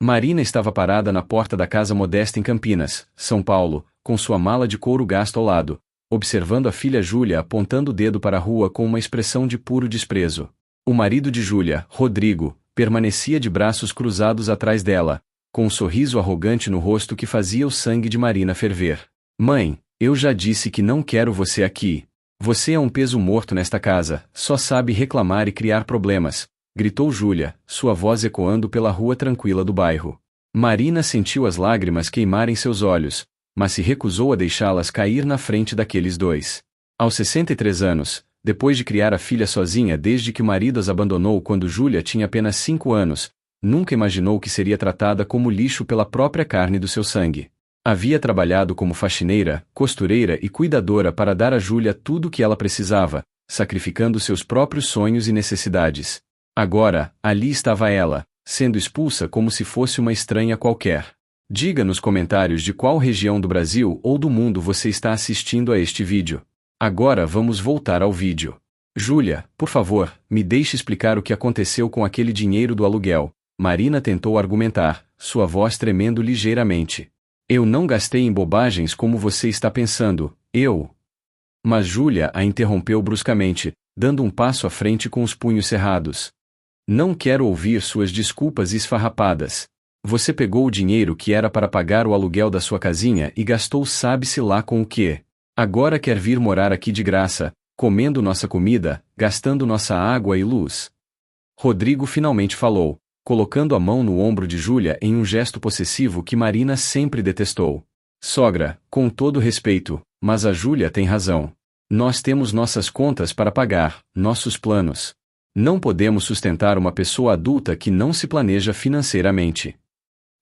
Marina estava parada na porta da casa modesta em Campinas, São Paulo, com sua mala de couro gasto ao lado, observando a filha Júlia apontando o dedo para a rua com uma expressão de puro desprezo. O marido de Júlia, Rodrigo, permanecia de braços cruzados atrás dela, com um sorriso arrogante no rosto que fazia o sangue de Marina ferver. Mãe, eu já disse que não quero você aqui. Você é um peso morto nesta casa, só sabe reclamar e criar problemas, gritou Júlia, sua voz ecoando pela rua tranquila do bairro. Marina sentiu as lágrimas queimarem seus olhos, mas se recusou a deixá-las cair na frente daqueles dois. Aos 63 anos, depois de criar a filha sozinha desde que o marido as abandonou quando Júlia tinha apenas 5 anos, nunca imaginou que seria tratada como lixo pela própria carne do seu sangue. Havia trabalhado como faxineira, costureira e cuidadora para dar a Júlia tudo o que ela precisava, sacrificando seus próprios sonhos e necessidades. Agora, ali estava ela, sendo expulsa como se fosse uma estranha qualquer. Diga nos comentários de qual região do Brasil ou do mundo você está assistindo a este vídeo. Agora vamos voltar ao vídeo. Júlia, por favor, me deixe explicar o que aconteceu com aquele dinheiro do aluguel. Marina tentou argumentar, sua voz tremendo ligeiramente. Eu não gastei em bobagens como você está pensando, Mas Júlia a interrompeu bruscamente, dando um passo à frente com os punhos cerrados. Não quero ouvir suas desculpas esfarrapadas. Você pegou o dinheiro que era para pagar o aluguel da sua casinha e gastou sabe-se lá com o quê. Agora quer vir morar aqui de graça, comendo nossa comida, gastando nossa água e luz. Rodrigo finalmente falou, colocando a mão no ombro de Júlia em um gesto possessivo que Marina sempre detestou. Sogra, com todo respeito, mas a Júlia tem razão. Nós temos nossas contas para pagar, nossos planos. Não podemos sustentar uma pessoa adulta que não se planeja financeiramente.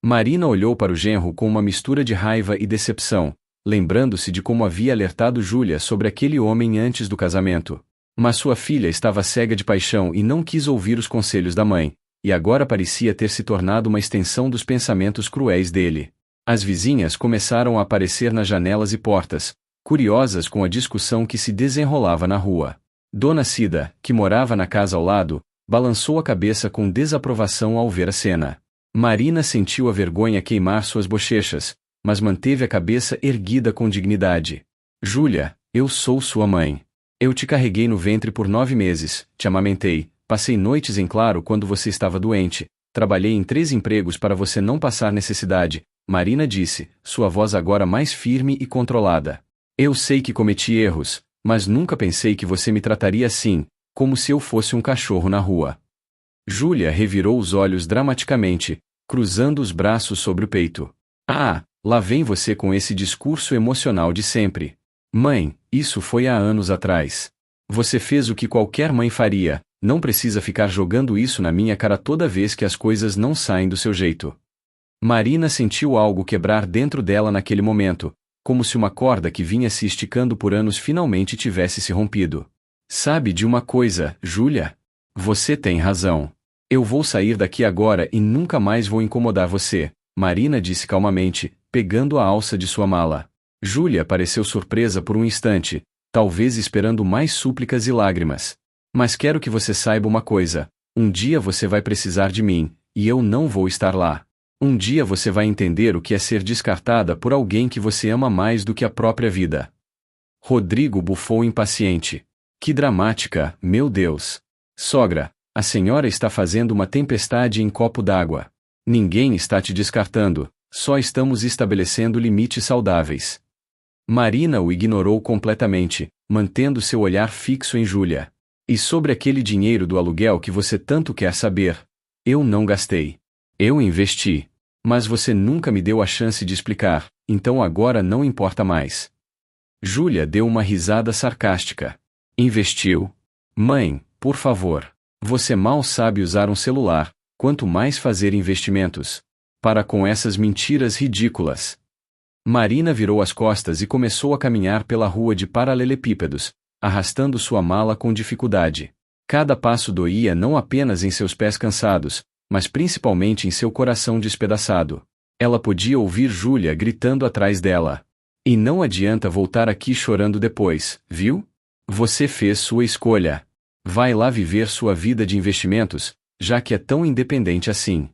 Marina olhou para o genro com uma mistura de raiva e decepção, lembrando-se de como havia alertado Júlia sobre aquele homem antes do casamento. Mas sua filha estava cega de paixão e não quis ouvir os conselhos da mãe, e agora parecia ter se tornado uma extensão dos pensamentos cruéis dele. As vizinhas começaram a aparecer nas janelas e portas, curiosas com a discussão que se desenrolava na rua. Dona Cida, que morava na casa ao lado, balançou a cabeça com desaprovação ao ver a cena. Marina sentiu a vergonha queimar suas bochechas, mas manteve a cabeça erguida com dignidade. Júlia, eu sou sua mãe. Eu te carreguei no ventre por 9 meses, te amamentei, passei noites em claro quando você estava doente, trabalhei em 3 empregos para você não passar necessidade, Marina disse, sua voz agora mais firme e controlada. Eu sei que cometi erros, mas nunca pensei que você me trataria assim, como se eu fosse um cachorro na rua. Júlia revirou os olhos dramaticamente, cruzando os braços sobre o peito. Ah, lá vem você com esse discurso emocional de sempre. Mãe, isso foi há anos atrás. Você fez o que qualquer mãe faria, não precisa ficar jogando isso na minha cara toda vez que as coisas não saem do seu jeito. Marina sentiu algo quebrar dentro dela naquele momento, como se uma corda que vinha se esticando por anos finalmente tivesse se rompido. Sabe de uma coisa, Júlia? Você tem razão. Eu vou sair daqui agora e nunca mais vou incomodar você, Marina disse calmamente, pegando a alça de sua mala. Júlia pareceu surpresa por um instante, talvez esperando mais súplicas e lágrimas. Mas quero que você saiba uma coisa, um dia você vai precisar de mim, e eu não vou estar lá. Um dia você vai entender o que é ser descartada por alguém que você ama mais do que a própria vida. Rodrigo bufou impaciente. Que dramática, meu Deus. Sogra, a senhora está fazendo uma tempestade em copo d'água. Ninguém está te descartando, só estamos estabelecendo limites saudáveis. Marina o ignorou completamente, mantendo seu olhar fixo em Júlia. E sobre aquele dinheiro do aluguel que você tanto quer saber? Eu não gastei. Eu investi. Mas você nunca me deu a chance de explicar, então agora não importa mais. Júlia deu uma risada sarcástica. Investiu? Mãe, por favor. Você mal sabe usar um celular, quanto mais fazer investimentos. Para com essas mentiras ridículas. Marina virou as costas e começou a caminhar pela rua de paralelepípedos, arrastando sua mala com dificuldade. Cada passo doía não apenas em seus pés cansados, mas principalmente em seu coração despedaçado. Ela podia ouvir Júlia gritando atrás dela. E não adianta voltar aqui chorando depois, viu? Você fez sua escolha. Vai lá viver sua vida de investimentos, já que é tão independente assim.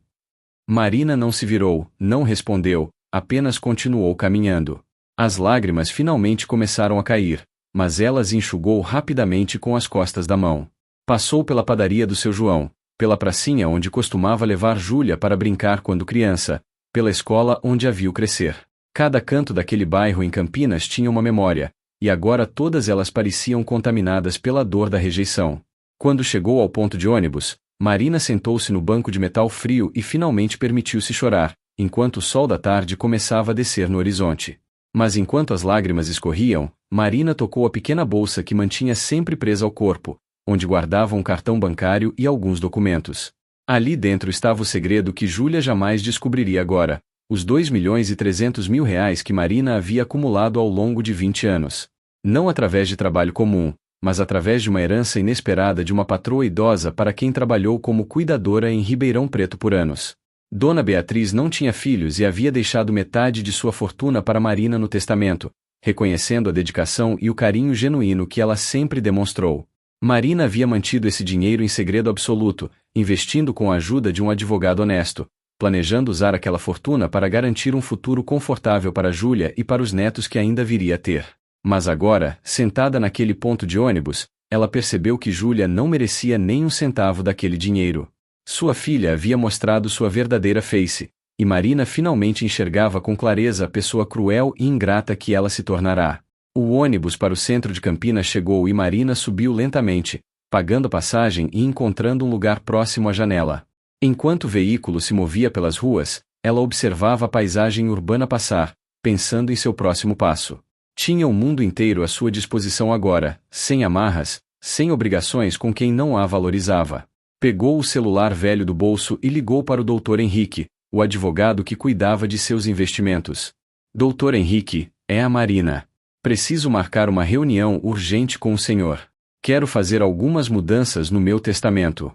Marina não se virou, não respondeu, apenas continuou caminhando. As lágrimas finalmente começaram a cair, mas ela as enxugou rapidamente com as costas da mão. Passou pela padaria do seu João, pela pracinha onde costumava levar Júlia para brincar quando criança, pela escola onde a viu crescer. Cada canto daquele bairro em Campinas tinha uma memória, e agora todas elas pareciam contaminadas pela dor da rejeição. Quando chegou ao ponto de ônibus, Marina sentou-se no banco de metal frio e finalmente permitiu-se chorar, enquanto o sol da tarde começava a descer no horizonte. Mas enquanto as lágrimas escorriam, Marina tocou a pequena bolsa que mantinha sempre presa ao corpo, onde guardava um cartão bancário e alguns documentos. Ali dentro estava o segredo que Júlia jamais descobriria agora, os 2.300.000 reais que Marina havia acumulado ao longo de 20 anos. Não através de trabalho comum, mas através de uma herança inesperada de uma patroa idosa para quem trabalhou como cuidadora em Ribeirão Preto por anos. Dona Beatriz não tinha filhos e havia deixado metade de sua fortuna para Marina no testamento, reconhecendo a dedicação e o carinho genuíno que ela sempre demonstrou. Marina havia mantido esse dinheiro em segredo absoluto, investindo com a ajuda de um advogado honesto, planejando usar aquela fortuna para garantir um futuro confortável para Júlia e para os netos que ainda viria a ter. Mas agora, sentada naquele ponto de ônibus, ela percebeu que Júlia não merecia nem um centavo daquele dinheiro. Sua filha havia mostrado sua verdadeira face, e Marina finalmente enxergava com clareza a pessoa cruel e ingrata que ela se tornará. O ônibus para o centro de Campinas chegou e Marina subiu lentamente, pagando a passagem e encontrando um lugar próximo à janela. Enquanto o veículo se movia pelas ruas, ela observava a paisagem urbana passar, pensando em seu próximo passo. Tinha o mundo inteiro à sua disposição agora, sem amarras, sem obrigações com quem não a valorizava. Pegou o celular velho do bolso e ligou para o Dr. Henrique, o advogado que cuidava de seus investimentos. Dr. Henrique, é a Marina. Preciso marcar uma reunião urgente com o senhor. Quero fazer algumas mudanças no meu testamento.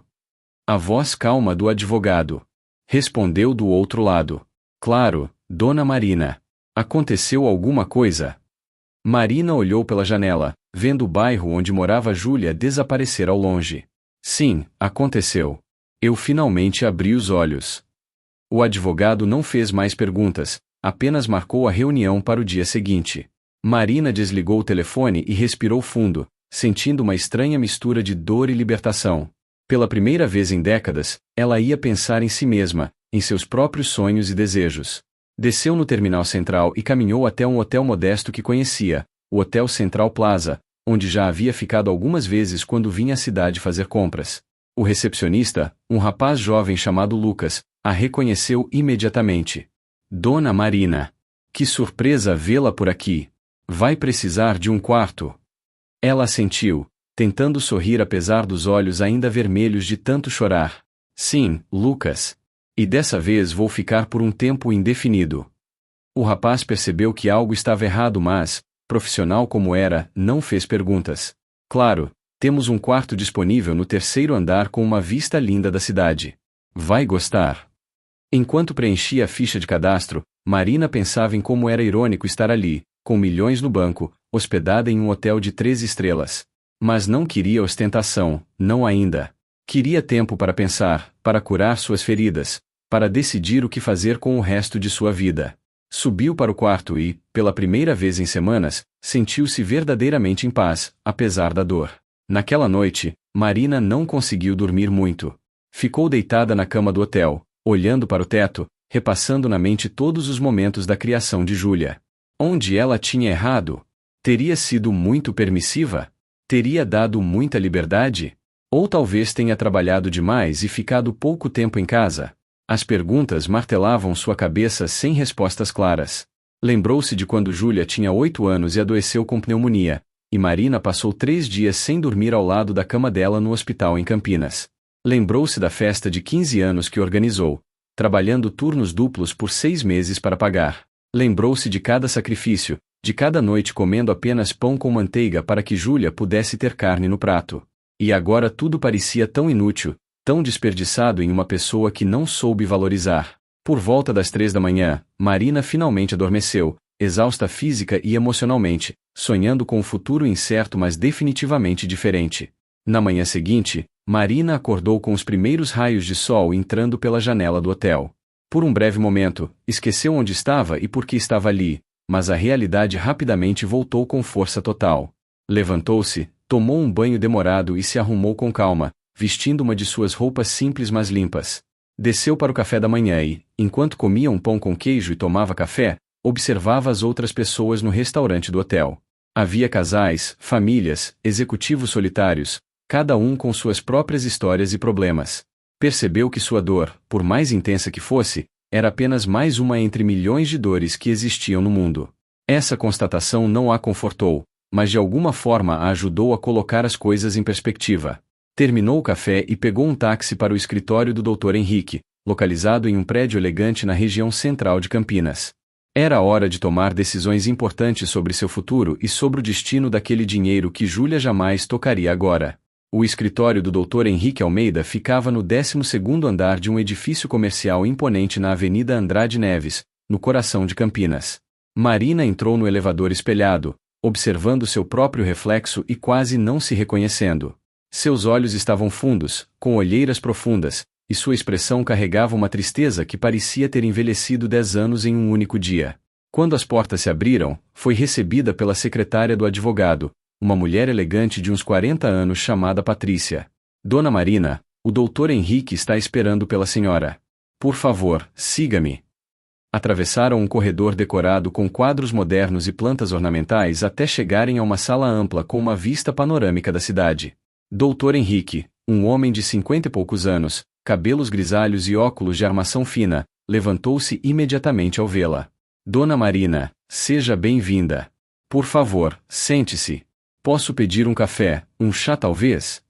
A voz calma do advogado respondeu do outro lado. Claro, dona Marina. Aconteceu alguma coisa? Marina olhou pela janela, vendo o bairro onde morava Júlia desaparecer ao longe. Sim, aconteceu. Eu finalmente abri os olhos. O advogado não fez mais perguntas, apenas marcou a reunião para o dia seguinte. Marina desligou o telefone e respirou fundo, sentindo uma estranha mistura de dor e libertação. Pela primeira vez em décadas, ela ia pensar em si mesma, em seus próprios sonhos e desejos. Desceu no terminal central e caminhou até um hotel modesto que conhecia, o Hotel Central Plaza, onde já havia ficado algumas vezes quando vinha à cidade fazer compras. O recepcionista, um rapaz jovem chamado Lucas, a reconheceu imediatamente. Dona Marina. Que surpresa vê-la por aqui. Vai precisar de um quarto. Ela assentiu, tentando sorrir apesar dos olhos ainda vermelhos de tanto chorar. Sim, Lucas. E dessa vez vou ficar por um tempo indefinido. O rapaz percebeu que algo estava errado, mas, profissional como era, não fez perguntas. Claro, temos um quarto disponível no terceiro andar com uma vista linda da cidade. Vai gostar. Enquanto preenchia a ficha de cadastro, Marina pensava em como era irônico estar ali, com milhões no banco, hospedada em um hotel de 3 estrelas. Mas não queria ostentação, não ainda. Queria tempo para pensar, para curar suas feridas, para decidir o que fazer com o resto de sua vida. Subiu para o quarto e, pela primeira vez em semanas, sentiu-se verdadeiramente em paz, apesar da dor. Naquela noite, Marina não conseguiu dormir muito. Ficou deitada na cama do hotel, olhando para o teto, repassando na mente todos os momentos da criação de Júlia. Onde ela tinha errado? Teria sido muito permissiva? Teria dado muita liberdade? Ou talvez tenha trabalhado demais e ficado pouco tempo em casa? As perguntas martelavam sua cabeça sem respostas claras. Lembrou-se de quando Júlia tinha 8 anos e adoeceu com pneumonia, e Marina passou 3 dias sem dormir ao lado da cama dela no hospital em Campinas. Lembrou-se da festa de 15 anos que organizou, trabalhando turnos duplos por 6 meses para pagar. Lembrou-se de cada sacrifício, de cada noite comendo apenas pão com manteiga para que Júlia pudesse ter carne no prato. E agora tudo parecia tão inútil, tão desperdiçado em uma pessoa que não soube valorizar. Por volta das 3 da manhã, Marina finalmente adormeceu, exausta física e emocionalmente, sonhando com um futuro incerto mas definitivamente diferente. Na manhã seguinte, Marina acordou com os primeiros raios de sol entrando pela janela do hotel. Por um breve momento, esqueceu onde estava e por que estava ali, mas a realidade rapidamente voltou com força total. Levantou-se, tomou um banho demorado e se arrumou com calma, vestindo uma de suas roupas simples mas limpas. Desceu para o café da manhã e, enquanto comia um pão com queijo e tomava café, observava as outras pessoas no restaurante do hotel. Havia casais, famílias, executivos solitários, cada um com suas próprias histórias e problemas. Percebeu que sua dor, por mais intensa que fosse, era apenas mais uma entre milhões de dores que existiam no mundo. Essa constatação não a confortou, mas de alguma forma a ajudou a colocar as coisas em perspectiva. Terminou o café e pegou um táxi para o escritório do Dr. Henrique, localizado em um prédio elegante na região central de Campinas. Era a hora de tomar decisões importantes sobre seu futuro e sobre o destino daquele dinheiro que Júlia jamais tocaria agora. O escritório do Dr. Henrique Almeida ficava no 12º andar de um edifício comercial imponente na Avenida Andrade Neves, no coração de Campinas. Marina entrou no elevador espelhado, observando seu próprio reflexo e quase não se reconhecendo. Seus olhos estavam fundos, com olheiras profundas, e sua expressão carregava uma tristeza que parecia ter envelhecido 10 anos em um único dia. Quando as portas se abriram, foi recebida pela secretária do advogado, uma mulher elegante de uns 40 anos chamada Patrícia. Dona Marina, o Dr. Henrique está esperando pela senhora. Por favor, siga-me. Atravessaram um corredor decorado com quadros modernos e plantas ornamentais até chegarem a uma sala ampla com uma vista panorâmica da cidade. Dr. Henrique, um homem de 50 e poucos anos, cabelos grisalhos e óculos de armação fina, levantou-se imediatamente ao vê-la. Dona Marina, seja bem-vinda. Por favor, sente-se. Posso pedir um café, um chá talvez?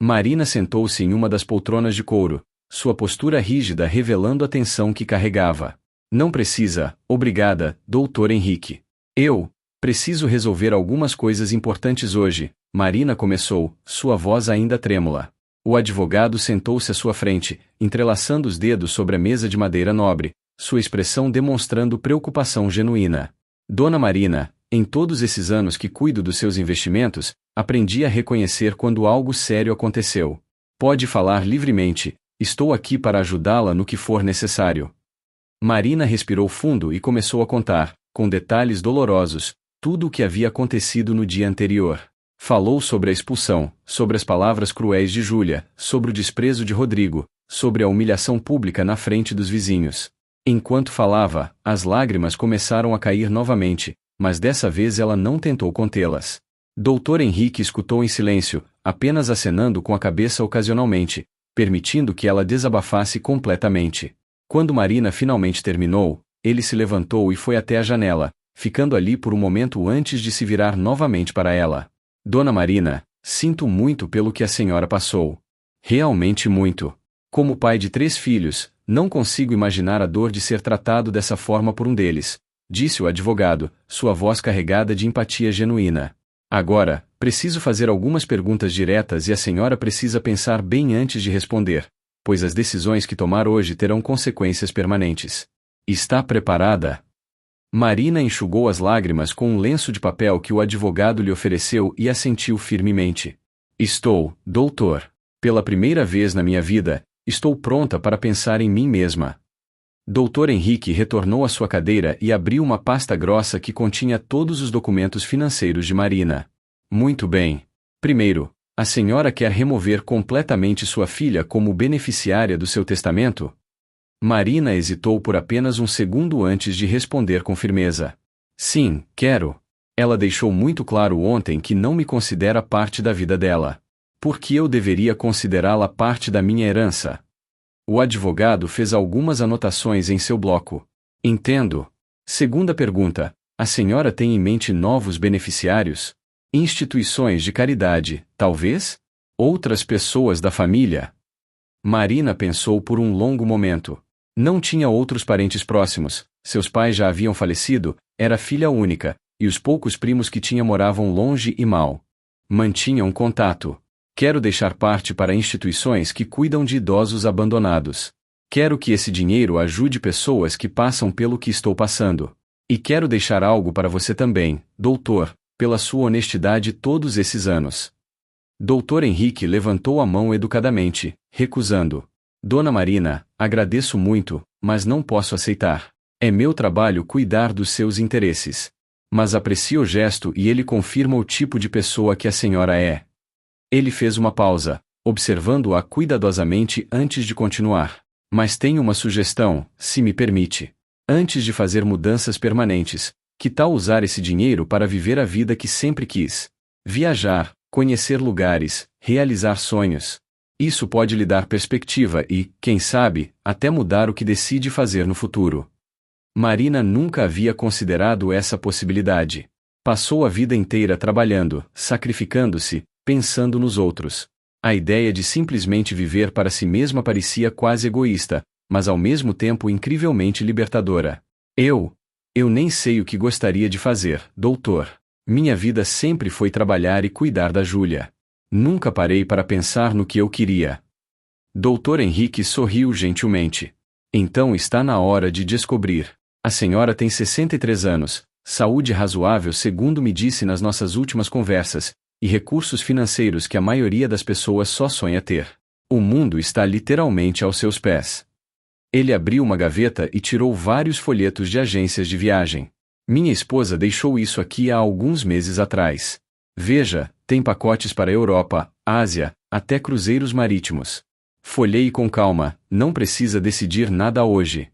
Marina sentou-se em uma das poltronas de couro, sua postura rígida revelando a tensão que carregava. Não precisa, obrigada, Dr. Henrique. Eu preciso resolver algumas coisas importantes hoje, Marina começou, sua voz ainda trêmula. O advogado sentou-se à sua frente, entrelaçando os dedos sobre a mesa de madeira nobre, sua expressão demonstrando preocupação genuína. Dona Marina, em todos esses anos que cuido dos seus investimentos, aprendi a reconhecer quando algo sério aconteceu. Pode falar livremente, estou aqui para ajudá-la no que for necessário. Marina respirou fundo e começou a contar, com detalhes dolorosos, tudo o que havia acontecido no dia anterior. Falou sobre a expulsão, sobre as palavras cruéis de Júlia, sobre o desprezo de Rodrigo, sobre a humilhação pública na frente dos vizinhos. Enquanto falava, as lágrimas começaram a cair novamente, mas dessa vez ela não tentou contê-las. Dr. Henrique escutou em silêncio, apenas acenando com a cabeça ocasionalmente, permitindo que ela desabafasse completamente. Quando Marina finalmente terminou, ele se levantou e foi até a janela, ficando ali por um momento antes de se virar novamente para ela. Dona Marina, sinto muito pelo que a senhora passou. Realmente muito. Como pai de 3 filhos, não consigo imaginar a dor de ser tratado dessa forma por um deles, disse o advogado, sua voz carregada de empatia genuína. Agora, preciso fazer algumas perguntas diretas e a senhora precisa pensar bem antes de responder, pois as decisões que tomar hoje terão consequências permanentes. Está preparada? Marina enxugou as lágrimas com um lenço de papel que o advogado lhe ofereceu e assentiu firmemente. Estou, doutor. Pela primeira vez na minha vida, estou pronta para pensar em mim mesma. Dr. Henrique retornou à sua cadeira e abriu uma pasta grossa que continha todos os documentos financeiros de Marina. Muito bem. Primeiro, a senhora quer remover completamente sua filha como beneficiária do seu testamento? Marina hesitou por apenas um segundo antes de responder com firmeza. Sim, quero. Ela deixou muito claro ontem que não me considera parte da vida dela. Por que eu deveria considerá-la parte da minha herança? O advogado fez algumas anotações em seu bloco. Entendo. Segunda pergunta: a senhora tem em mente novos beneficiários? Instituições de caridade, talvez? Outras pessoas da família? Marina pensou por um longo momento. Não tinha outros parentes próximos, seus pais já haviam falecido, era filha única, e os poucos primos que tinha moravam longe e mal. Mantinha um contato. Quero deixar parte para instituições que cuidam de idosos abandonados. Quero que esse dinheiro ajude pessoas que passam pelo que estou passando. E quero deixar algo para você também, doutor, pela sua honestidade todos esses anos. Dr. Henrique levantou a mão educadamente, recusando. Dona Marina, agradeço muito, mas não posso aceitar. É meu trabalho cuidar dos seus interesses. Mas aprecio o gesto e ele confirma o tipo de pessoa que a senhora é. Ele fez uma pausa, observando-a cuidadosamente antes de continuar. Mas tenho uma sugestão, se me permite. Antes de fazer mudanças permanentes, que tal usar esse dinheiro para viver a vida que sempre quis? Viajar, conhecer lugares, realizar sonhos. Isso pode lhe dar perspectiva e, quem sabe, até mudar o que decide fazer no futuro. Marina nunca havia considerado essa possibilidade. Passou a vida inteira trabalhando, sacrificando-se, pensando nos outros. A ideia de simplesmente viver para si mesma parecia quase egoísta, mas ao mesmo tempo incrivelmente libertadora. Eu nem sei o que gostaria de fazer, doutor. Minha vida sempre foi trabalhar e cuidar da Júlia. Nunca parei para pensar no que eu queria. Dr. Henrique sorriu gentilmente. Então está na hora de descobrir. A senhora tem 63 anos, saúde razoável segundo me disse nas nossas últimas conversas, e recursos financeiros que a maioria das pessoas só sonha ter. O mundo está literalmente aos seus pés. Ele abriu uma gaveta e tirou vários folhetos de agências de viagem. Minha esposa deixou isso aqui há alguns meses atrás. Veja, tem pacotes para a Europa, Ásia, até cruzeiros marítimos. Folheie com calma, não precisa decidir nada hoje.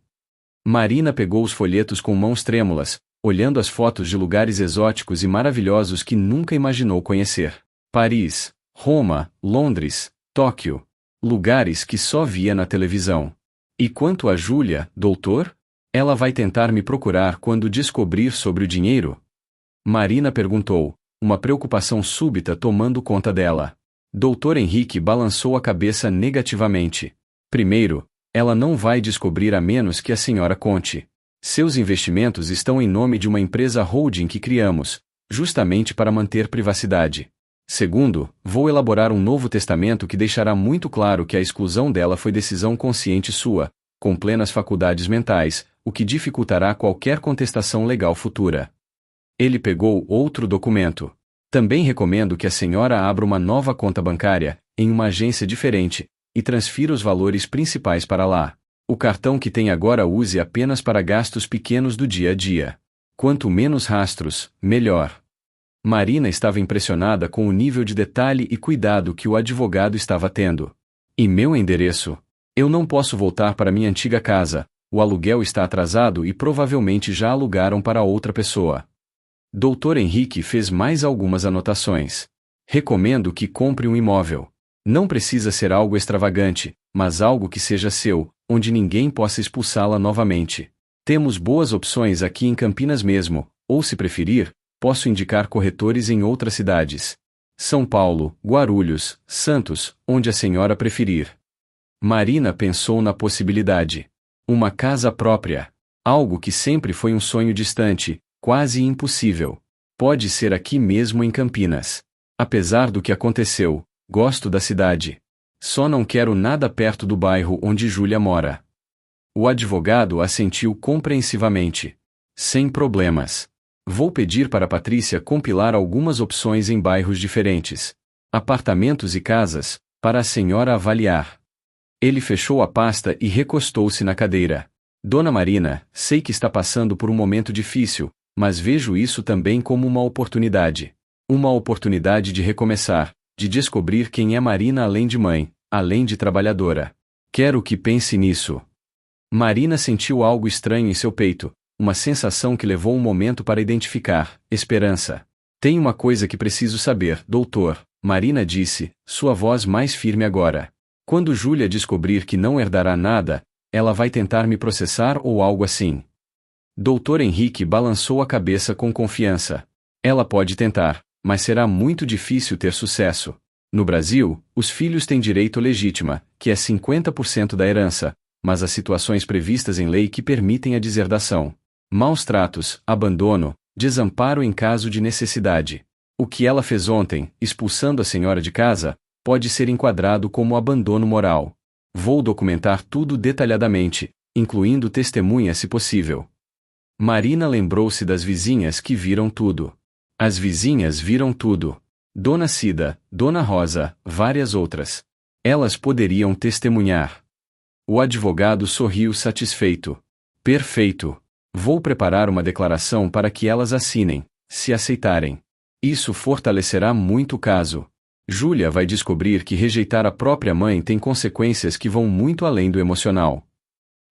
Marina pegou os folhetos com mãos trêmulas, olhando as fotos de lugares exóticos e maravilhosos que nunca imaginou conhecer. Paris, Roma, Londres, Tóquio. Lugares que só via na televisão. E quanto a Júlia, doutor? Ela vai tentar me procurar quando descobrir sobre o dinheiro? Marina perguntou, uma preocupação súbita tomando conta dela. Dr. Henrique balançou a cabeça negativamente. Primeiro, ela não vai descobrir a menos que a senhora conte. Seus investimentos estão em nome de uma empresa holding que criamos, justamente para manter privacidade. Segundo, vou elaborar um novo testamento que deixará muito claro que a exclusão dela foi decisão consciente sua, com plenas faculdades mentais, o que dificultará qualquer contestação legal futura. Ele pegou outro documento. Também recomendo que a senhora abra uma nova conta bancária, em uma agência diferente, e transfira os valores principais para lá. O cartão que tem agora use apenas para gastos pequenos do dia a dia. Quanto menos rastros, melhor. Marina estava impressionada com o nível de detalhe e cuidado que o advogado estava tendo. E meu endereço? Eu não posso voltar para minha antiga casa, o aluguel está atrasado e provavelmente já alugaram para outra pessoa. Dr. Henrique fez mais algumas anotações. Recomendo que compre um imóvel. Não precisa ser algo extravagante, mas algo que seja seu, onde ninguém possa expulsá-la novamente. Temos boas opções aqui em Campinas mesmo, ou se preferir, posso indicar corretores em outras cidades. São Paulo, Guarulhos, Santos, onde a senhora preferir. Marina pensou na possibilidade. Uma casa própria. Algo que sempre foi um sonho distante, quase impossível. Pode ser aqui mesmo em Campinas. Apesar do que aconteceu, gosto da cidade. Só não quero nada perto do bairro onde Júlia mora. O advogado assentiu compreensivamente. Sem problemas. Vou pedir para Patrícia compilar algumas opções em bairros diferentes. Apartamentos e casas, para a senhora avaliar. Ele fechou a pasta e recostou-se na cadeira. Dona Marina, sei que está passando por um momento difícil, mas vejo isso também como uma oportunidade. Uma oportunidade de recomeçar, de descobrir quem é Marina além de mãe, além de trabalhadora. Quero que pense nisso. Marina sentiu algo estranho em seu peito, uma sensação que levou um momento para identificar, esperança. Tem uma coisa que preciso saber, doutor, Marina disse, sua voz mais firme agora. Quando Júlia descobrir que não herdará nada, ela vai tentar me processar ou algo assim. Dr. Henrique balançou a cabeça com confiança. Ela pode tentar, mas será muito difícil ter sucesso. No Brasil, os filhos têm direito legítima, que é 50% da herança, mas há situações previstas em lei que permitem a deserdação. Maus tratos, abandono, desamparo em caso de necessidade. O que ela fez ontem, expulsando a senhora de casa, pode ser enquadrado como abandono moral. Vou documentar tudo detalhadamente, incluindo testemunhas se possível. Marina lembrou-se das vizinhas que viram tudo. As vizinhas viram tudo. Dona Cida, Dona Rosa, várias outras. Elas poderiam testemunhar. O advogado sorriu satisfeito. Perfeito. Vou preparar uma declaração para que elas assinem, se aceitarem. Isso fortalecerá muito o caso. Júlia vai descobrir que rejeitar a própria mãe tem consequências que vão muito além do emocional.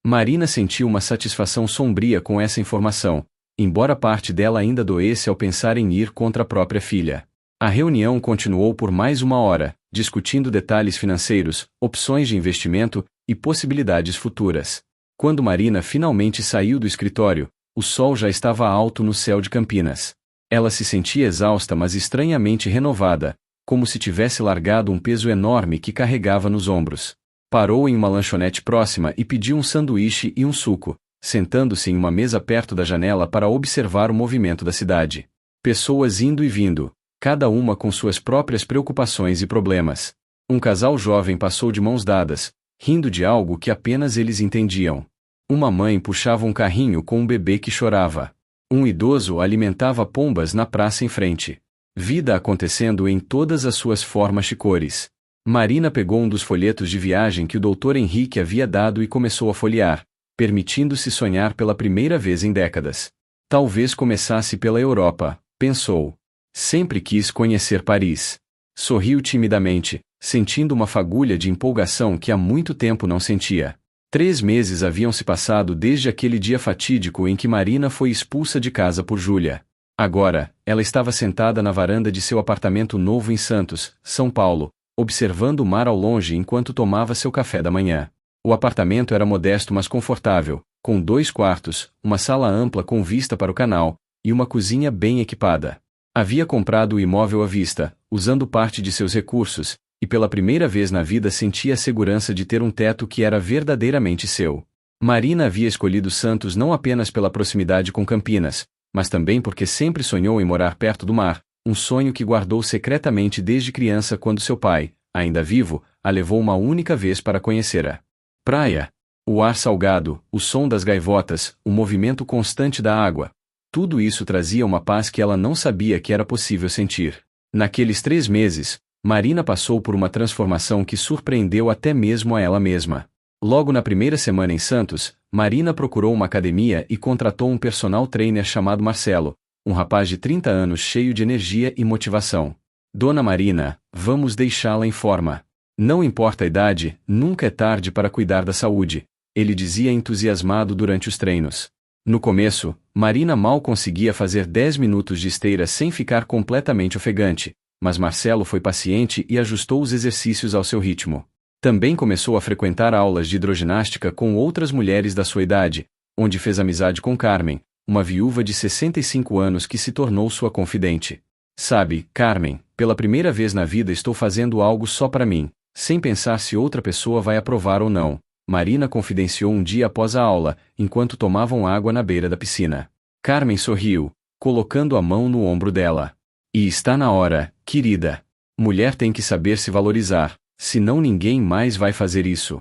Marina sentiu uma satisfação sombria com essa informação, embora parte dela ainda doesse ao pensar em ir contra a própria filha. A reunião continuou por mais 1 hora, discutindo detalhes financeiros, opções de investimento e possibilidades futuras. Quando Marina finalmente saiu do escritório, o sol já estava alto no céu de Campinas. Ela se sentia exausta, mas estranhamente renovada, como se tivesse largado um peso enorme que carregava nos ombros. Parou em uma lanchonete próxima e pediu um sanduíche e um suco, sentando-se em uma mesa perto da janela para observar o movimento da cidade. Pessoas indo e vindo, cada uma com suas próprias preocupações e problemas. Um casal jovem passou de mãos dadas, rindo de algo que apenas eles entendiam. Uma mãe puxava um carrinho com um bebê que chorava. Um idoso alimentava pombas na praça em frente. Vida acontecendo em todas as suas formas e cores. Marina pegou um dos folhetos de viagem que o Dr. Henrique havia dado e começou a folhear, permitindo-se sonhar pela primeira vez em décadas. Talvez começasse pela Europa, pensou. Sempre quis conhecer Paris. Sorriu timidamente, sentindo uma fagulha de empolgação que há muito tempo não sentia. 3 meses haviam se passado desde aquele dia fatídico em que Marina foi expulsa de casa por Júlia. Agora, ela estava sentada na varanda de seu apartamento novo em Santos, São Paulo, observando o mar ao longe enquanto tomava seu café da manhã. O apartamento era modesto mas confortável, com 2 quartos, uma sala ampla com vista para o canal, e uma cozinha bem equipada. Havia comprado o imóvel à vista, usando parte de seus recursos, e pela primeira vez na vida sentia a segurança de ter um teto que era verdadeiramente seu. Marina havia escolhido Santos não apenas pela proximidade com Campinas, mas também porque sempre sonhou em morar perto do mar, um sonho que guardou secretamente desde criança quando seu pai, ainda vivo, a levou uma única vez para conhecer a praia. O ar salgado, o som das gaivotas, o movimento constante da água. Tudo isso trazia uma paz que ela não sabia que era possível sentir. Naqueles 3 meses, Marina passou por uma transformação que surpreendeu até mesmo a ela mesma. Logo na primeira semana em Santos, Marina procurou uma academia e contratou um personal trainer chamado Marcelo, um rapaz de 30 anos cheio de energia e motivação. Dona Marina, vamos deixá-la em forma. Não importa a idade, nunca é tarde para cuidar da saúde, ele dizia entusiasmado durante os treinos. No começo, Marina mal conseguia fazer 10 minutos de esteira sem ficar completamente ofegante, mas Marcelo foi paciente e ajustou os exercícios ao seu ritmo. Também começou a frequentar aulas de hidroginástica com outras mulheres da sua idade, onde fez amizade com Carmen, uma viúva de 65 anos que se tornou sua confidente. Sabe, Carmen, pela primeira vez na vida estou fazendo algo só para mim, sem pensar se outra pessoa vai aprovar ou não, Marina confidenciou um dia após a aula, enquanto tomavam água na beira da piscina. Carmen sorriu, colocando a mão no ombro dela. E está na hora, querida. Mulher tem que saber se valorizar, senão ninguém mais vai fazer isso.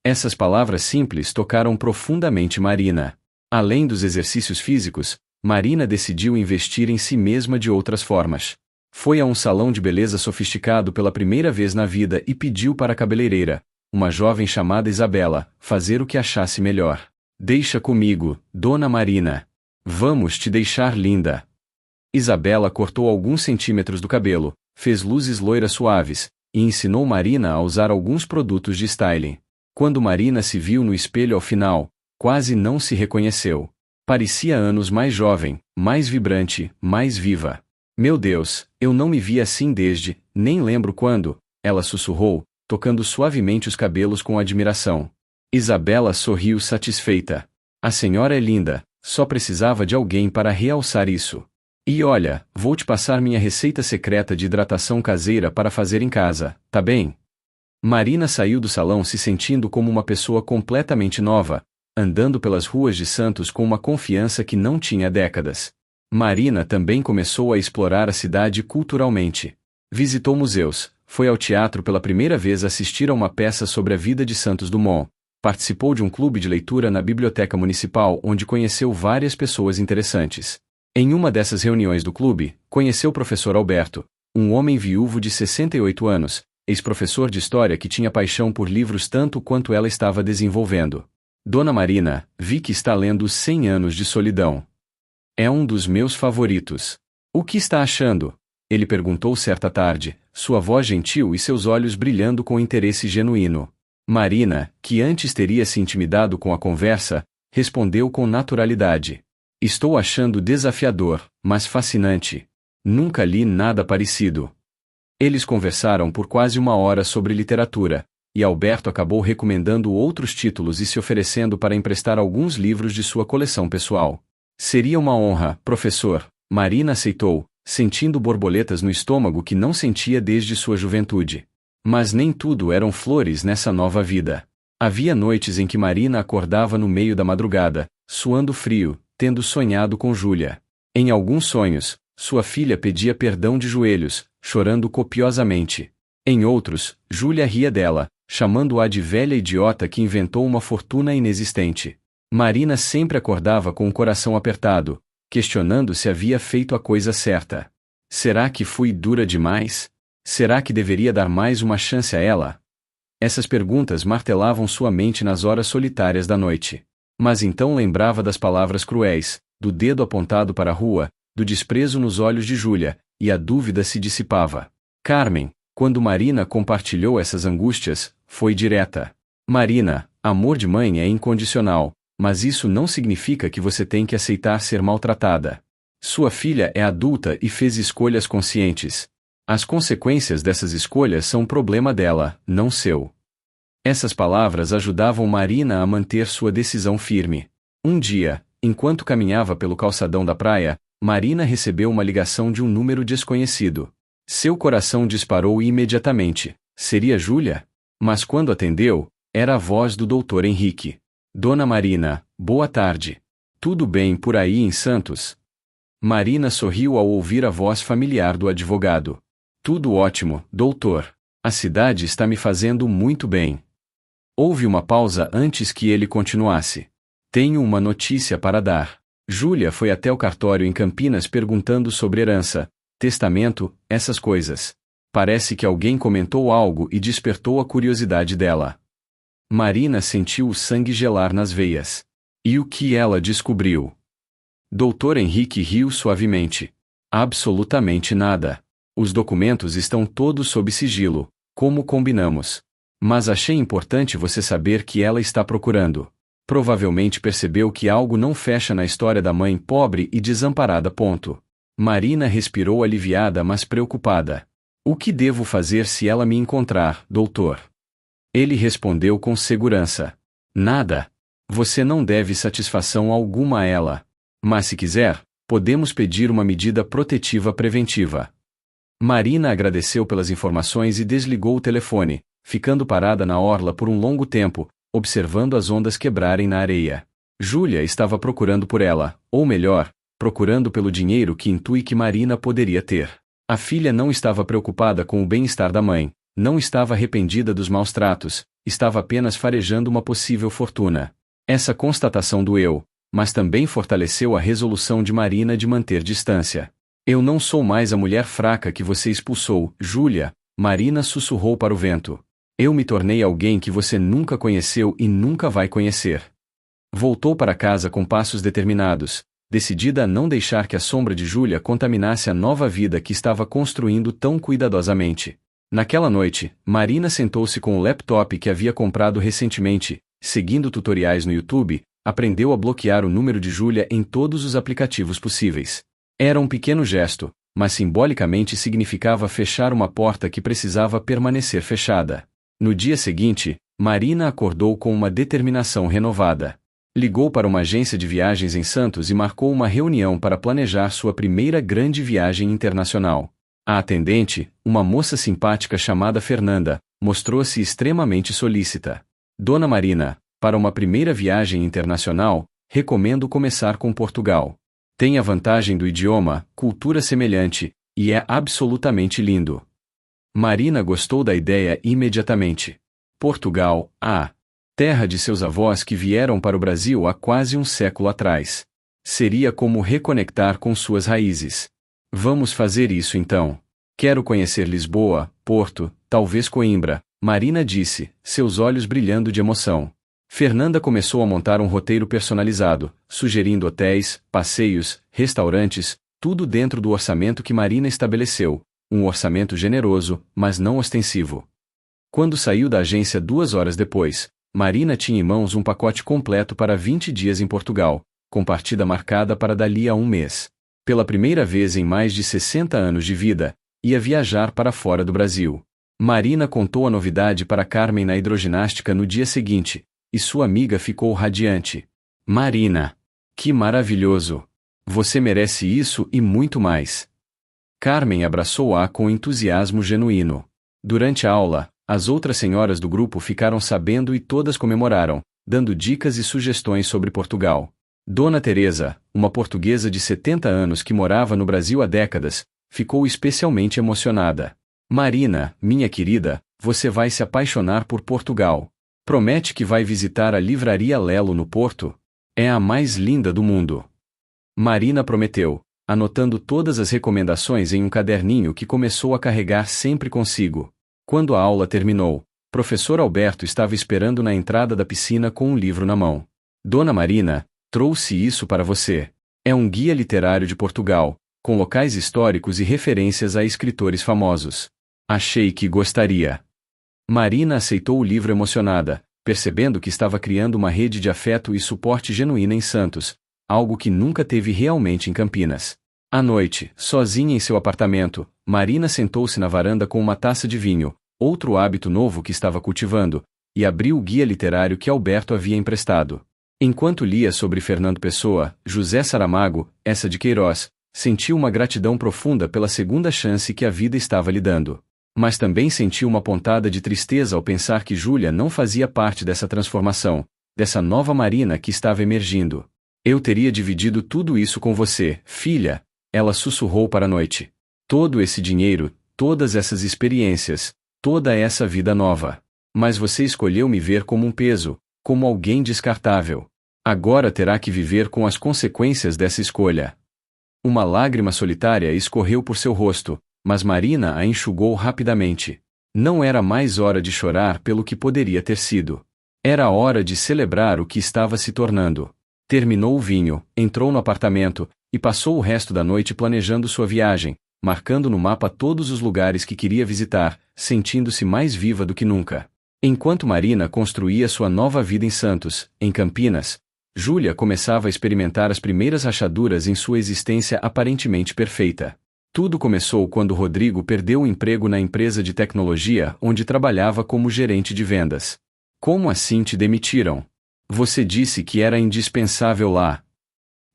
Essas palavras simples tocaram profundamente Marina. Além dos exercícios físicos, Marina decidiu investir em si mesma de outras formas. Foi a um salão de beleza sofisticado pela primeira vez na vida e pediu para a cabeleireira, uma jovem chamada Isabela, fazer o que achasse melhor. Deixa comigo, Dona Marina. Vamos te deixar linda. Isabela cortou alguns centímetros do cabelo, fez luzes loiras suaves, e ensinou Marina a usar alguns produtos de styling. Quando Marina se viu no espelho ao final, quase não se reconheceu. Parecia anos mais jovem, mais vibrante, mais viva. Meu Deus, eu não me vi assim desde, nem lembro quando, ela sussurrou, tocando suavemente os cabelos com admiração. Isabela sorriu satisfeita. A senhora é linda, só precisava de alguém para realçar isso. E olha, vou te passar minha receita secreta de hidratação caseira para fazer em casa, tá bem? Marina saiu do salão se sentindo como uma pessoa completamente nova, andando pelas ruas de Santos com uma confiança que não tinha há décadas. Marina também começou a explorar a cidade culturalmente. Visitou museus, foi ao teatro pela primeira vez assistir a uma peça sobre a vida de Santos Dumont, participou de um clube de leitura na biblioteca municipal onde conheceu várias pessoas interessantes. Em uma dessas reuniões do clube, conheceu o professor Alberto, um homem viúvo de 68 anos, ex-professor de história que tinha paixão por livros tanto quanto ela estava desenvolvendo. Dona Marina, vi que está lendo 100 Anos de Solidão. É um dos meus favoritos. O que está achando? Ele perguntou certa tarde, sua voz gentil e seus olhos brilhando com interesse genuíno. Marina, que antes teria se intimidado com a conversa, respondeu com naturalidade. Estou achando desafiador, mas fascinante. Nunca li nada parecido. Eles conversaram por quase 1 hora sobre literatura, e Alberto acabou recomendando outros títulos e se oferecendo para emprestar alguns livros de sua coleção pessoal. Seria uma honra, professor. Marina aceitou, sentindo borboletas no estômago que não sentia desde sua juventude. Mas nem tudo eram flores nessa nova vida. Havia noites em que Marina acordava no meio da madrugada, suando frio, tendo sonhado com Júlia. Em alguns sonhos, sua filha pedia perdão de joelhos, chorando copiosamente. Em outros, Júlia ria dela, chamando-a de velha idiota que inventou uma fortuna inexistente. Marina sempre acordava com o coração apertado, questionando se havia feito a coisa certa. Será que fui dura demais? Será que deveria dar mais uma chance a ela? Essas perguntas martelavam sua mente nas horas solitárias da noite. Mas então lembrava das palavras cruéis, do dedo apontado para a rua, do desprezo nos olhos de Júlia, e a dúvida se dissipava. Carmen, quando Marina compartilhou essas angústias, foi direta. Marina, amor de mãe é incondicional, mas isso não significa que você tem que aceitar ser maltratada. Sua filha é adulta e fez escolhas conscientes. As consequências dessas escolhas são problema dela, não seu. Essas palavras ajudavam Marina a manter sua decisão firme. Um dia, enquanto caminhava pelo calçadão da praia, Marina recebeu uma ligação de um número desconhecido. Seu coração disparou imediatamente. Seria Júlia? Mas quando atendeu, era a voz do Dr. Henrique. Dona Marina, boa tarde. Tudo bem por aí em Santos? Marina sorriu ao ouvir a voz familiar do advogado. Tudo ótimo, doutor. A cidade está me fazendo muito bem. Houve uma pausa antes que ele continuasse. Tenho uma notícia para dar. Júlia foi até o cartório em Campinas perguntando sobre herança, testamento, essas coisas. Parece que alguém comentou algo e despertou a curiosidade dela. Marina sentiu o sangue gelar nas veias. E o que ela descobriu? Dr. Henrique riu suavemente. Absolutamente nada. Os documentos estão todos sob sigilo, como combinamos. Mas achei importante você saber que ela está procurando. Provavelmente percebeu que algo não fecha na história da mãe pobre e desamparada. Marina respirou aliviada mas preocupada. O que devo fazer se ela me encontrar, doutor? Ele respondeu com segurança. Nada. Você não deve satisfação alguma a ela. Mas se quiser, podemos pedir uma medida protetiva preventiva. Marina agradeceu pelas informações e desligou o telefone, ficando parada na orla por um longo tempo, observando as ondas quebrarem na areia. Júlia estava procurando por ela, ou melhor, procurando pelo dinheiro que intui que Marina poderia ter. A filha não estava preocupada com o bem-estar da mãe, não estava arrependida dos maus tratos, estava apenas farejando uma possível fortuna. Essa constatação doeu, mas também fortaleceu a resolução de Marina de manter distância. Eu não sou mais a mulher fraca que você expulsou, Júlia, Marina sussurrou para o vento. Eu me tornei alguém que você nunca conheceu e nunca vai conhecer. Voltou para casa com passos determinados, decidida a não deixar que a sombra de Júlia contaminasse a nova vida que estava construindo tão cuidadosamente. Naquela noite, Marina sentou-se com o laptop que havia comprado recentemente, seguindo tutoriais no YouTube, aprendeu a bloquear o número de Júlia em todos os aplicativos possíveis. Era um pequeno gesto, mas simbolicamente significava fechar uma porta que precisava permanecer fechada. No dia seguinte, Marina acordou com uma determinação renovada. Ligou para uma agência de viagens em Santos e marcou uma reunião para planejar sua primeira grande viagem internacional. A atendente, uma moça simpática chamada Fernanda, mostrou-se extremamente solícita. Dona Marina, para uma primeira viagem internacional, recomendo começar com Portugal. Tem a vantagem do idioma, cultura semelhante, e é absolutamente lindo. Marina gostou da ideia imediatamente. Portugal, terra de seus avós que vieram para o Brasil há quase um século atrás. Seria como reconectar com suas raízes. Vamos fazer isso então. Quero conhecer Lisboa, Porto, talvez Coimbra, Marina disse, seus olhos brilhando de emoção. Fernanda começou a montar um roteiro personalizado, sugerindo hotéis, passeios, restaurantes, tudo dentro do orçamento que Marina estabeleceu, um orçamento generoso, mas não ostensivo. Quando saiu da agência 2 horas depois, Marina tinha em mãos um pacote completo para 20 dias em Portugal, com partida marcada para dali a um mês. Pela primeira vez em mais de 60 anos de vida, ia viajar para fora do Brasil. Marina contou a novidade para Carmen na hidroginástica no dia seguinte, e sua amiga ficou radiante. Marina! Que maravilhoso! Você merece isso e muito mais. Carmen abraçou-a com entusiasmo genuíno. Durante a aula, as outras senhoras do grupo ficaram sabendo e todas comemoraram, dando dicas e sugestões sobre Portugal. Dona Teresa, uma portuguesa de 70 anos que morava no Brasil há décadas, ficou especialmente emocionada. Marina, minha querida, você vai se apaixonar por Portugal. Promete que vai visitar a Livraria Lelo no Porto? É a mais linda do mundo. Marina prometeu, anotando todas as recomendações em um caderninho que começou a carregar sempre consigo. Quando a aula terminou, professor Alberto estava esperando na entrada da piscina com um livro na mão. Dona Marina, trouxe isso para você. É um guia literário de Portugal, com locais históricos e referências a escritores famosos. Achei que gostaria. Marina aceitou o livro emocionada, percebendo que estava criando uma rede de afeto e suporte genuína em Santos, algo que nunca teve realmente em Campinas. À noite, sozinha em seu apartamento, Marina sentou-se na varanda com uma taça de vinho, outro hábito novo que estava cultivando, e abriu o guia literário que Alberto havia emprestado. Enquanto lia sobre Fernando Pessoa, José Saramago, Eça de Queiroz, sentiu uma gratidão profunda pela segunda chance que a vida estava lhe dando. Mas também sentiu uma pontada de tristeza ao pensar que Júlia não fazia parte dessa transformação, dessa nova Marina que estava emergindo. Eu teria dividido tudo isso com você, filha, ela sussurrou para a noite. Todo esse dinheiro, todas essas experiências, toda essa vida nova. Mas você escolheu me ver como um peso, como alguém descartável. Agora terá que viver com as consequências dessa escolha. Uma lágrima solitária escorreu por seu rosto, mas Marina a enxugou rapidamente. Não era mais hora de chorar pelo que poderia ter sido. Era hora de celebrar o que estava se tornando. Terminou o vinho, entrou no apartamento, e passou o resto da noite planejando sua viagem, marcando no mapa todos os lugares que queria visitar, sentindo-se mais viva do que nunca. Enquanto Marina construía sua nova vida em Santos, em Campinas, Júlia começava a experimentar as primeiras rachaduras em sua existência aparentemente perfeita. Tudo começou quando Rodrigo perdeu o emprego na empresa de tecnologia onde trabalhava como gerente de vendas. Como assim te demitiram? Você disse que era indispensável lá.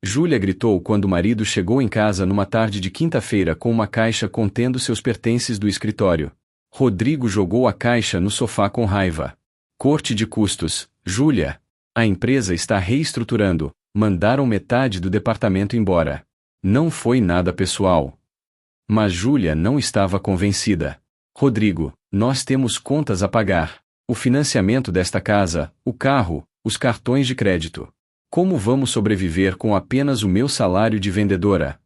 Júlia gritou quando o marido chegou em casa numa tarde de quinta-feira com uma caixa contendo seus pertences do escritório. Rodrigo jogou a caixa no sofá com raiva. Corte de custos, Júlia. A empresa está reestruturando, mandaram metade do departamento embora. Não foi nada pessoal. Mas Júlia não estava convencida. Rodrigo, nós temos contas a pagar. O financiamento desta casa, o carro, os cartões de crédito. Como vamos sobreviver com apenas o meu salário de vendedora?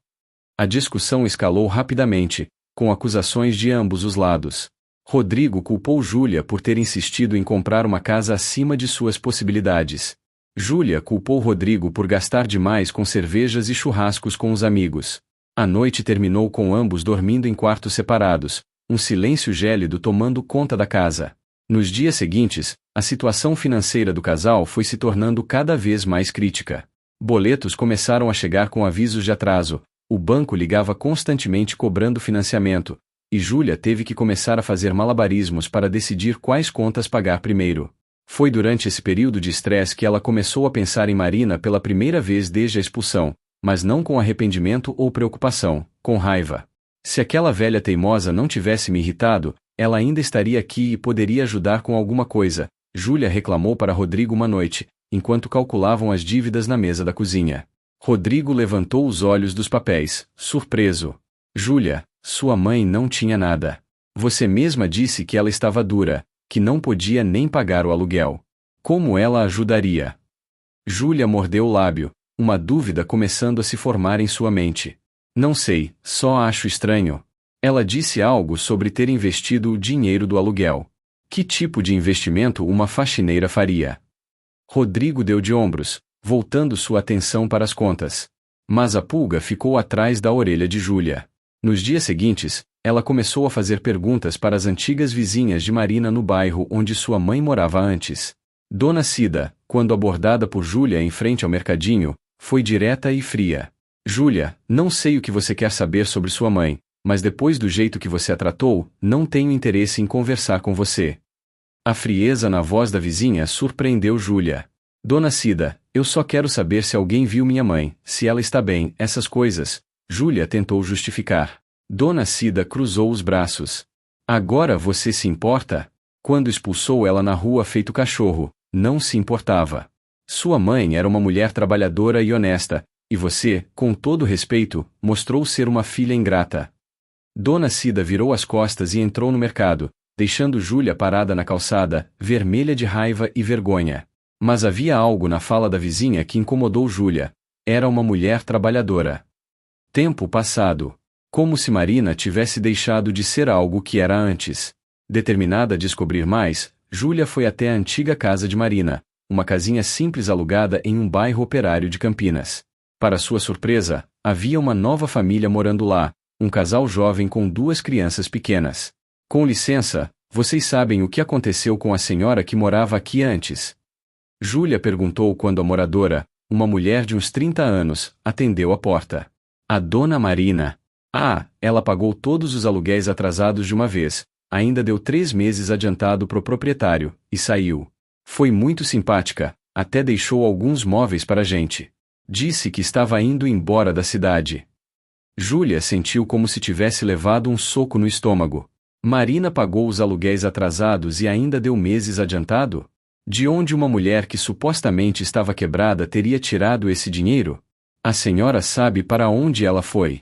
A discussão escalou rapidamente, com acusações de ambos os lados. Rodrigo culpou Júlia por ter insistido em comprar uma casa acima de suas possibilidades. Júlia culpou Rodrigo por gastar demais com cervejas e churrascos com os amigos. A noite terminou com ambos dormindo em quartos separados, um silêncio gélido tomando conta da casa. Nos dias seguintes, a situação financeira do casal foi se tornando cada vez mais crítica. Boletos começaram a chegar com avisos de atraso, o banco ligava constantemente cobrando financiamento, e Júlia teve que começar a fazer malabarismos para decidir quais contas pagar primeiro. Foi durante esse período de estresse que ela começou a pensar em Marina pela primeira vez desde a expulsão, mas não com arrependimento ou preocupação, com raiva. Se aquela velha teimosa não tivesse me irritado, ela ainda estaria aqui e poderia ajudar com alguma coisa, Júlia reclamou para Rodrigo uma noite, enquanto calculavam as dívidas na mesa da cozinha. Rodrigo levantou os olhos dos papéis, surpreso. Júlia, sua mãe não tinha nada. Você mesma disse que ela estava dura, que não podia nem pagar o aluguel. Como ela ajudaria? Júlia mordeu o lábio, uma dúvida começando a se formar em sua mente. Não sei, só acho estranho. Ela disse algo sobre ter investido o dinheiro do aluguel. Que tipo de investimento uma faxineira faria? Rodrigo deu de ombros, voltando sua atenção para as contas. Mas a pulga ficou atrás da orelha de Júlia. Nos dias seguintes, ela começou a fazer perguntas para as antigas vizinhas de Marina no bairro onde sua mãe morava antes. Dona Cida, quando abordada por Júlia em frente ao mercadinho, foi direta e fria. Júlia, não sei o que você quer saber sobre sua mãe, mas depois do jeito que você a tratou, não tenho interesse em conversar com você. A frieza na voz da vizinha surpreendeu Júlia. Dona Cida, eu só quero saber se alguém viu minha mãe, se ela está bem, essas coisas. Júlia tentou justificar. Dona Cida cruzou os braços. Agora você se importa? Quando expulsou ela na rua feito cachorro, não se importava. Sua mãe era uma mulher trabalhadora e honesta, e você, com todo respeito, mostrou ser uma filha ingrata. Dona Cida virou as costas e entrou no mercado, deixando Júlia parada na calçada, vermelha de raiva e vergonha. Mas havia algo na fala da vizinha que incomodou Júlia. Era uma mulher trabalhadora. Tempo passado. Como se Marina tivesse deixado de ser algo que era antes. Determinada a descobrir mais, Júlia foi até a antiga casa de Marina, uma casinha simples alugada em um bairro operário de Campinas. Para sua surpresa, havia uma nova família morando lá, um casal jovem com 2 crianças pequenas. Com licença, vocês sabem o que aconteceu com a senhora que morava aqui antes? Júlia perguntou quando a moradora, uma mulher de uns 30 anos, atendeu a porta. A dona Marina. Ah, ela pagou todos os aluguéis atrasados de uma vez, ainda deu 3 meses adiantado pro proprietário, e saiu. Foi muito simpática, até deixou alguns móveis para a gente. Disse que estava indo embora da cidade. Júlia sentiu como se tivesse levado um soco no estômago. Marina pagou os aluguéis atrasados e ainda deu meses adiantado? De onde uma mulher que supostamente estava quebrada teria tirado esse dinheiro? A senhora sabe para onde ela foi?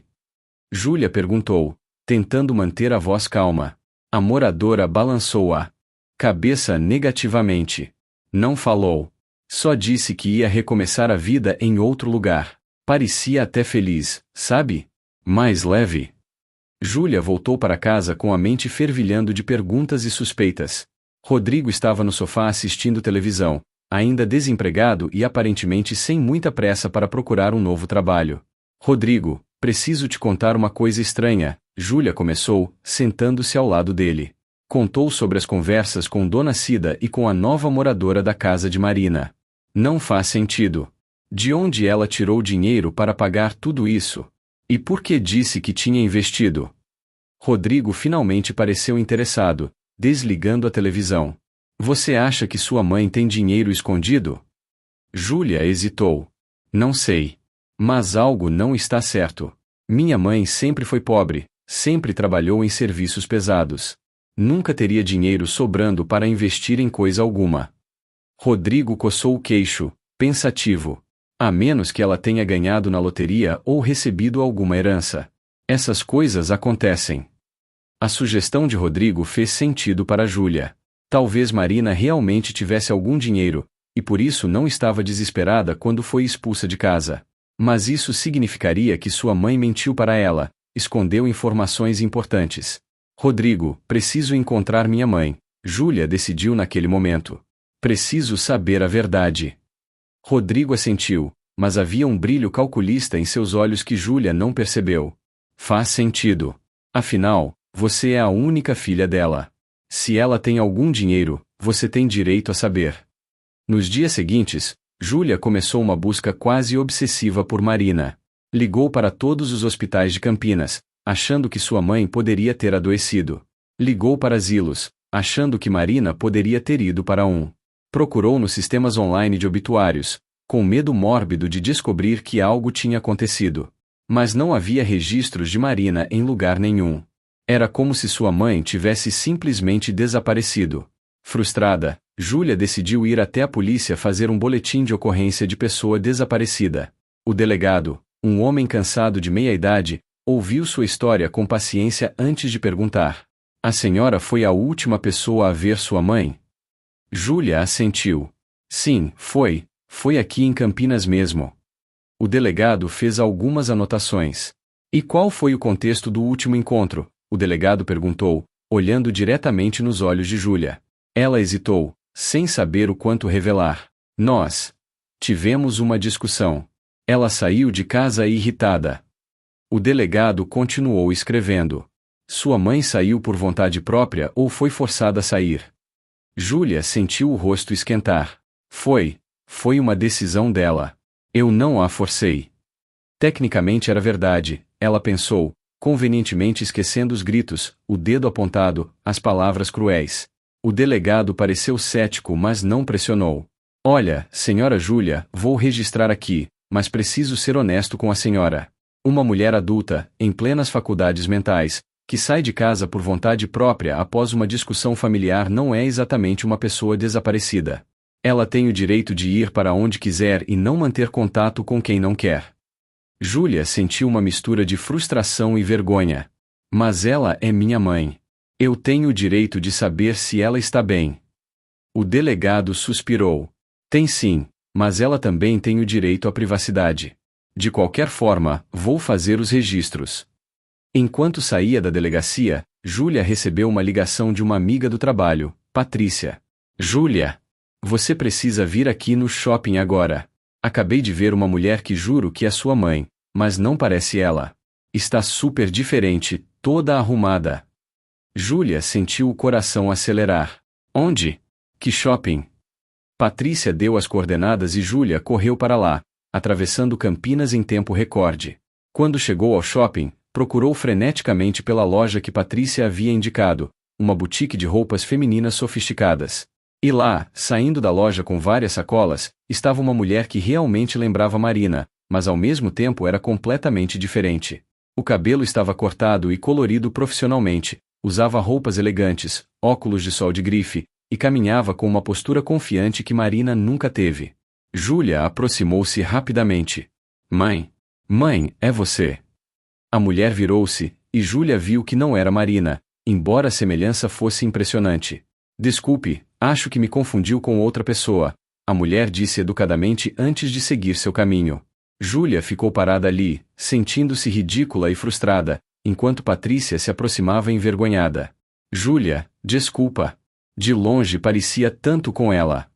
Júlia perguntou, tentando manter a voz calma. A moradora balançou a cabeça negativamente. Não falou. Só disse que ia recomeçar a vida em outro lugar. Parecia até feliz, sabe? Mais leve. Júlia voltou para casa com a mente fervilhando de perguntas e suspeitas. Rodrigo estava no sofá assistindo televisão, ainda desempregado e aparentemente sem muita pressa para procurar um novo trabalho. Rodrigo, preciso te contar uma coisa estranha, Júlia começou, sentando-se ao lado dele. Contou sobre as conversas com Dona Cida e com a nova moradora da casa de Marina. Não faz sentido. De onde ela tirou dinheiro para pagar tudo isso? E por que disse que tinha investido? Rodrigo finalmente pareceu interessado, desligando a televisão. Você acha que sua mãe tem dinheiro escondido? Júlia hesitou. Não sei. Mas algo não está certo. Minha mãe sempre foi pobre, sempre trabalhou em serviços pesados. Nunca teria dinheiro sobrando para investir em coisa alguma. Rodrigo coçou o queixo, pensativo. A menos que ela tenha ganhado na loteria ou recebido alguma herança. Essas coisas acontecem. A sugestão de Rodrigo fez sentido para Júlia. Talvez Marina realmente tivesse algum dinheiro, e por isso não estava desesperada quando foi expulsa de casa. Mas isso significaria que sua mãe mentiu para ela, escondeu informações importantes. Rodrigo, preciso encontrar minha mãe. Júlia decidiu naquele momento. Preciso saber a verdade. Rodrigo assentiu, mas havia um brilho calculista em seus olhos que Júlia não percebeu. Faz sentido. Afinal, você é a única filha dela. Se ela tem algum dinheiro, você tem direito a saber. Nos dias seguintes, Júlia começou uma busca quase obsessiva por Marina. Ligou para todos os hospitais de Campinas, achando que sua mãe poderia ter adoecido. Ligou para asilos, achando que Marina poderia ter ido para um. Procurou nos sistemas online de obituários, com medo mórbido de descobrir que algo tinha acontecido. Mas não havia registros de Marina em lugar nenhum. Era como se sua mãe tivesse simplesmente desaparecido. Frustrada, Júlia decidiu ir até a polícia fazer um boletim de ocorrência de pessoa desaparecida. O delegado, um homem cansado de meia-idade, ouviu sua história com paciência antes de perguntar. A senhora foi a última pessoa a ver sua mãe? Júlia assentiu. Sim, foi. Foi aqui em Campinas mesmo. O delegado fez algumas anotações. E qual foi o contexto do último encontro? O delegado perguntou, olhando diretamente nos olhos de Júlia. Ela hesitou, sem saber o quanto revelar. Nós tivemos uma discussão. Ela saiu de casa irritada. O delegado continuou escrevendo. Sua mãe saiu por vontade própria ou foi forçada a sair? Júlia sentiu o rosto esquentar. Foi uma decisão dela. Eu não a forcei. Tecnicamente era verdade, ela pensou, convenientemente esquecendo os gritos, o dedo apontado, as palavras cruéis. O delegado pareceu cético, mas não pressionou. Olha, senhora Júlia, vou registrar aqui, mas preciso ser honesto com a senhora. Uma mulher adulta, em plenas faculdades mentais, que sai de casa por vontade própria após uma discussão familiar não é exatamente uma pessoa desaparecida. Ela tem o direito de ir para onde quiser e não manter contato com quem não quer. Júlia sentiu uma mistura de frustração e vergonha. Mas ela é minha mãe. Eu tenho o direito de saber se ela está bem. O delegado suspirou. Tem sim, mas ela também tem o direito à privacidade. De qualquer forma, vou fazer os registros. Enquanto saía da delegacia, Júlia recebeu uma ligação de uma amiga do trabalho, Patrícia. Júlia, você precisa vir aqui no shopping agora. Acabei de ver uma mulher que juro que é sua mãe, mas não parece ela. Está super diferente, toda arrumada. Júlia sentiu o coração acelerar. Onde? Que shopping? Patrícia deu as coordenadas e Júlia correu para lá, atravessando Campinas em tempo recorde. Quando chegou ao shopping, procurou freneticamente pela loja que Patrícia havia indicado, uma boutique de roupas femininas sofisticadas. E lá, saindo da loja com várias sacolas, estava uma mulher que realmente lembrava Marina, mas ao mesmo tempo era completamente diferente. O cabelo estava cortado e colorido profissionalmente, usava roupas elegantes, óculos de sol de grife, e caminhava com uma postura confiante que Marina nunca teve. Júlia aproximou-se rapidamente. Mãe, é você. A mulher virou-se, e Júlia viu que não era Marina, embora a semelhança fosse impressionante. Desculpe, acho que me confundiu com outra pessoa, a mulher disse educadamente antes de seguir seu caminho. Júlia ficou parada ali, sentindo-se ridícula e frustrada, enquanto Patrícia se aproximava envergonhada. Júlia, desculpa. De longe parecia tanto com ela.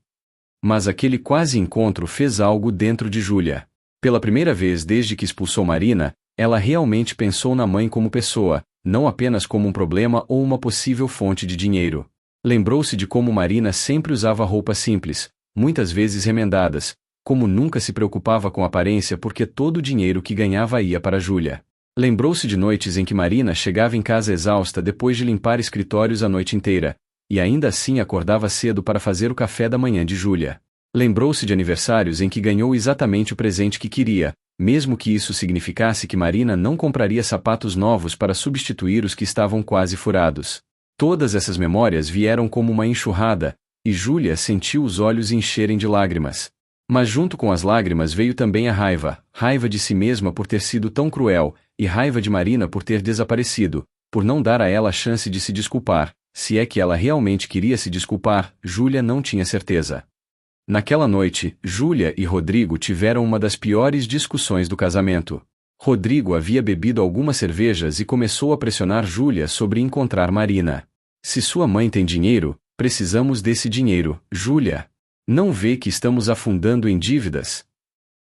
Mas aquele quase encontro fez algo dentro de Júlia. Pela primeira vez desde que expulsou Marina, ela realmente pensou na mãe como pessoa, não apenas como um problema ou uma possível fonte de dinheiro. Lembrou-se de como Marina sempre usava roupas simples, muitas vezes remendadas, como nunca se preocupava com aparência porque todo o dinheiro que ganhava ia para Júlia. Lembrou-se de noites em que Marina chegava em casa exausta depois de limpar escritórios a noite inteira, e ainda assim acordava cedo para fazer o café da manhã de Júlia. Lembrou-se de aniversários em que ganhou exatamente o presente que queria, mesmo que isso significasse que Marina não compraria sapatos novos para substituir os que estavam quase furados. Todas essas memórias vieram como uma enxurrada, e Júlia sentiu os olhos encherem de lágrimas. Mas junto com as lágrimas veio também a raiva de si mesma por ter sido tão cruel, e raiva de Marina por ter desaparecido, por não dar a ela a chance de se desculpar, se é que ela realmente queria se desculpar, Júlia não tinha certeza. Naquela noite, Júlia e Rodrigo tiveram uma das piores discussões do casamento. Rodrigo havia bebido algumas cervejas e começou a pressionar Júlia sobre encontrar Marina. Se sua mãe tem dinheiro, precisamos desse dinheiro, Júlia. Não vê que estamos afundando em dívidas?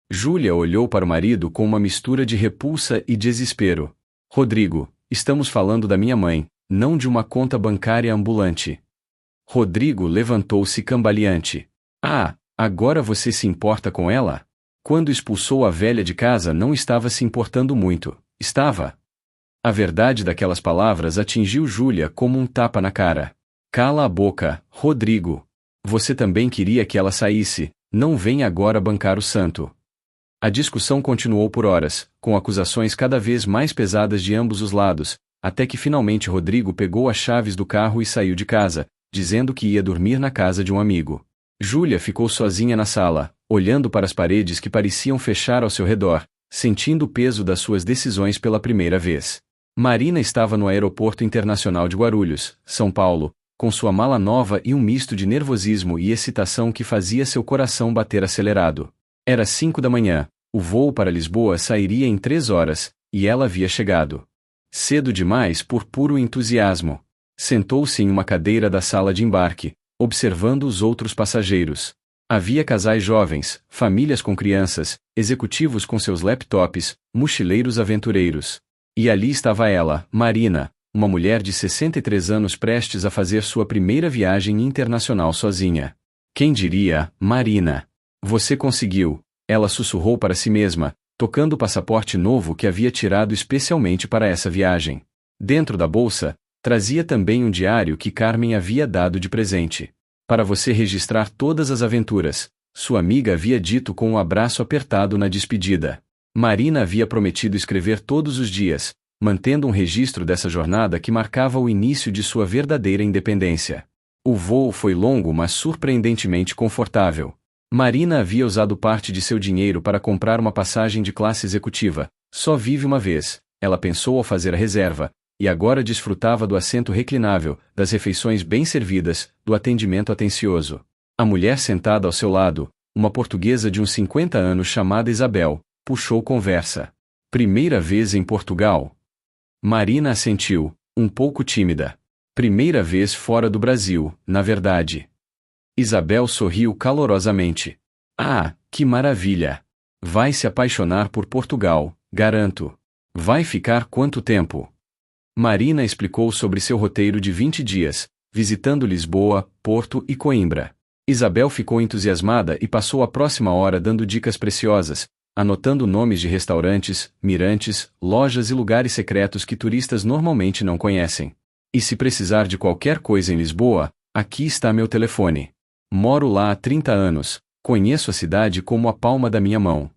Júlia olhou para o marido com uma mistura de repulsa e desespero. Rodrigo, estamos falando da minha mãe, não de uma conta bancária ambulante. Rodrigo levantou-se cambaleante. Ah, agora você se importa com ela? Quando expulsou a velha de casa não estava se importando muito, estava? A verdade daquelas palavras atingiu Júlia como um tapa na cara. Cala a boca, Rodrigo. Você também queria que ela saísse, não vem agora bancar o santo. A discussão continuou por horas, com acusações cada vez mais pesadas de ambos os lados, até que finalmente Rodrigo pegou as chaves do carro e saiu de casa, dizendo que ia dormir na casa de um amigo. Júlia ficou sozinha na sala, olhando para as paredes que pareciam fechar ao seu redor, sentindo o peso das suas decisões pela primeira vez. Marina estava no Aeroporto Internacional de Guarulhos, São Paulo, com sua mala nova e um misto de nervosismo e excitação que fazia seu coração bater acelerado. Era 5 da manhã, o voo para Lisboa sairia em 3 horas, e ela havia chegado. Cedo demais por puro entusiasmo. Sentou-se em uma cadeira da sala de embarque, observando os outros passageiros. Havia casais jovens, famílias com crianças, executivos com seus laptops, mochileiros aventureiros. E ali estava ela, Marina, uma mulher de 63 anos prestes a fazer sua primeira viagem internacional sozinha. Quem diria, Marina? Você conseguiu, ela sussurrou para si mesma, tocando o passaporte novo que havia tirado especialmente para essa viagem. Dentro da bolsa, trazia também um diário que Carmen havia dado de presente. Para você registrar todas as aventuras, sua amiga havia dito com um abraço apertado na despedida. Marina havia prometido escrever todos os dias, mantendo um registro dessa jornada que marcava o início de sua verdadeira independência. O voo foi longo, mas surpreendentemente confortável. Marina havia usado parte de seu dinheiro para comprar uma passagem de classe executiva. Só vive uma vez, ela pensou ao fazer a reserva, e agora desfrutava do assento reclinável, das refeições bem servidas, do atendimento atencioso. A mulher sentada ao seu lado, uma portuguesa de uns 50 anos chamada Isabel, puxou conversa. Primeira vez em Portugal? Marina assentiu, um pouco tímida. Primeira vez fora do Brasil, na verdade. Isabel sorriu calorosamente. Ah, que maravilha! Vai se apaixonar por Portugal, garanto. Vai ficar quanto tempo? Marina explicou sobre seu roteiro de 20 dias, visitando Lisboa, Porto e Coimbra. Isabel ficou entusiasmada e passou a próxima hora dando dicas preciosas, anotando nomes de restaurantes, mirantes, lojas e lugares secretos que turistas normalmente não conhecem. E se precisar de qualquer coisa em Lisboa, aqui está meu telefone. Moro lá há 30 anos, conheço a cidade como a palma da minha mão.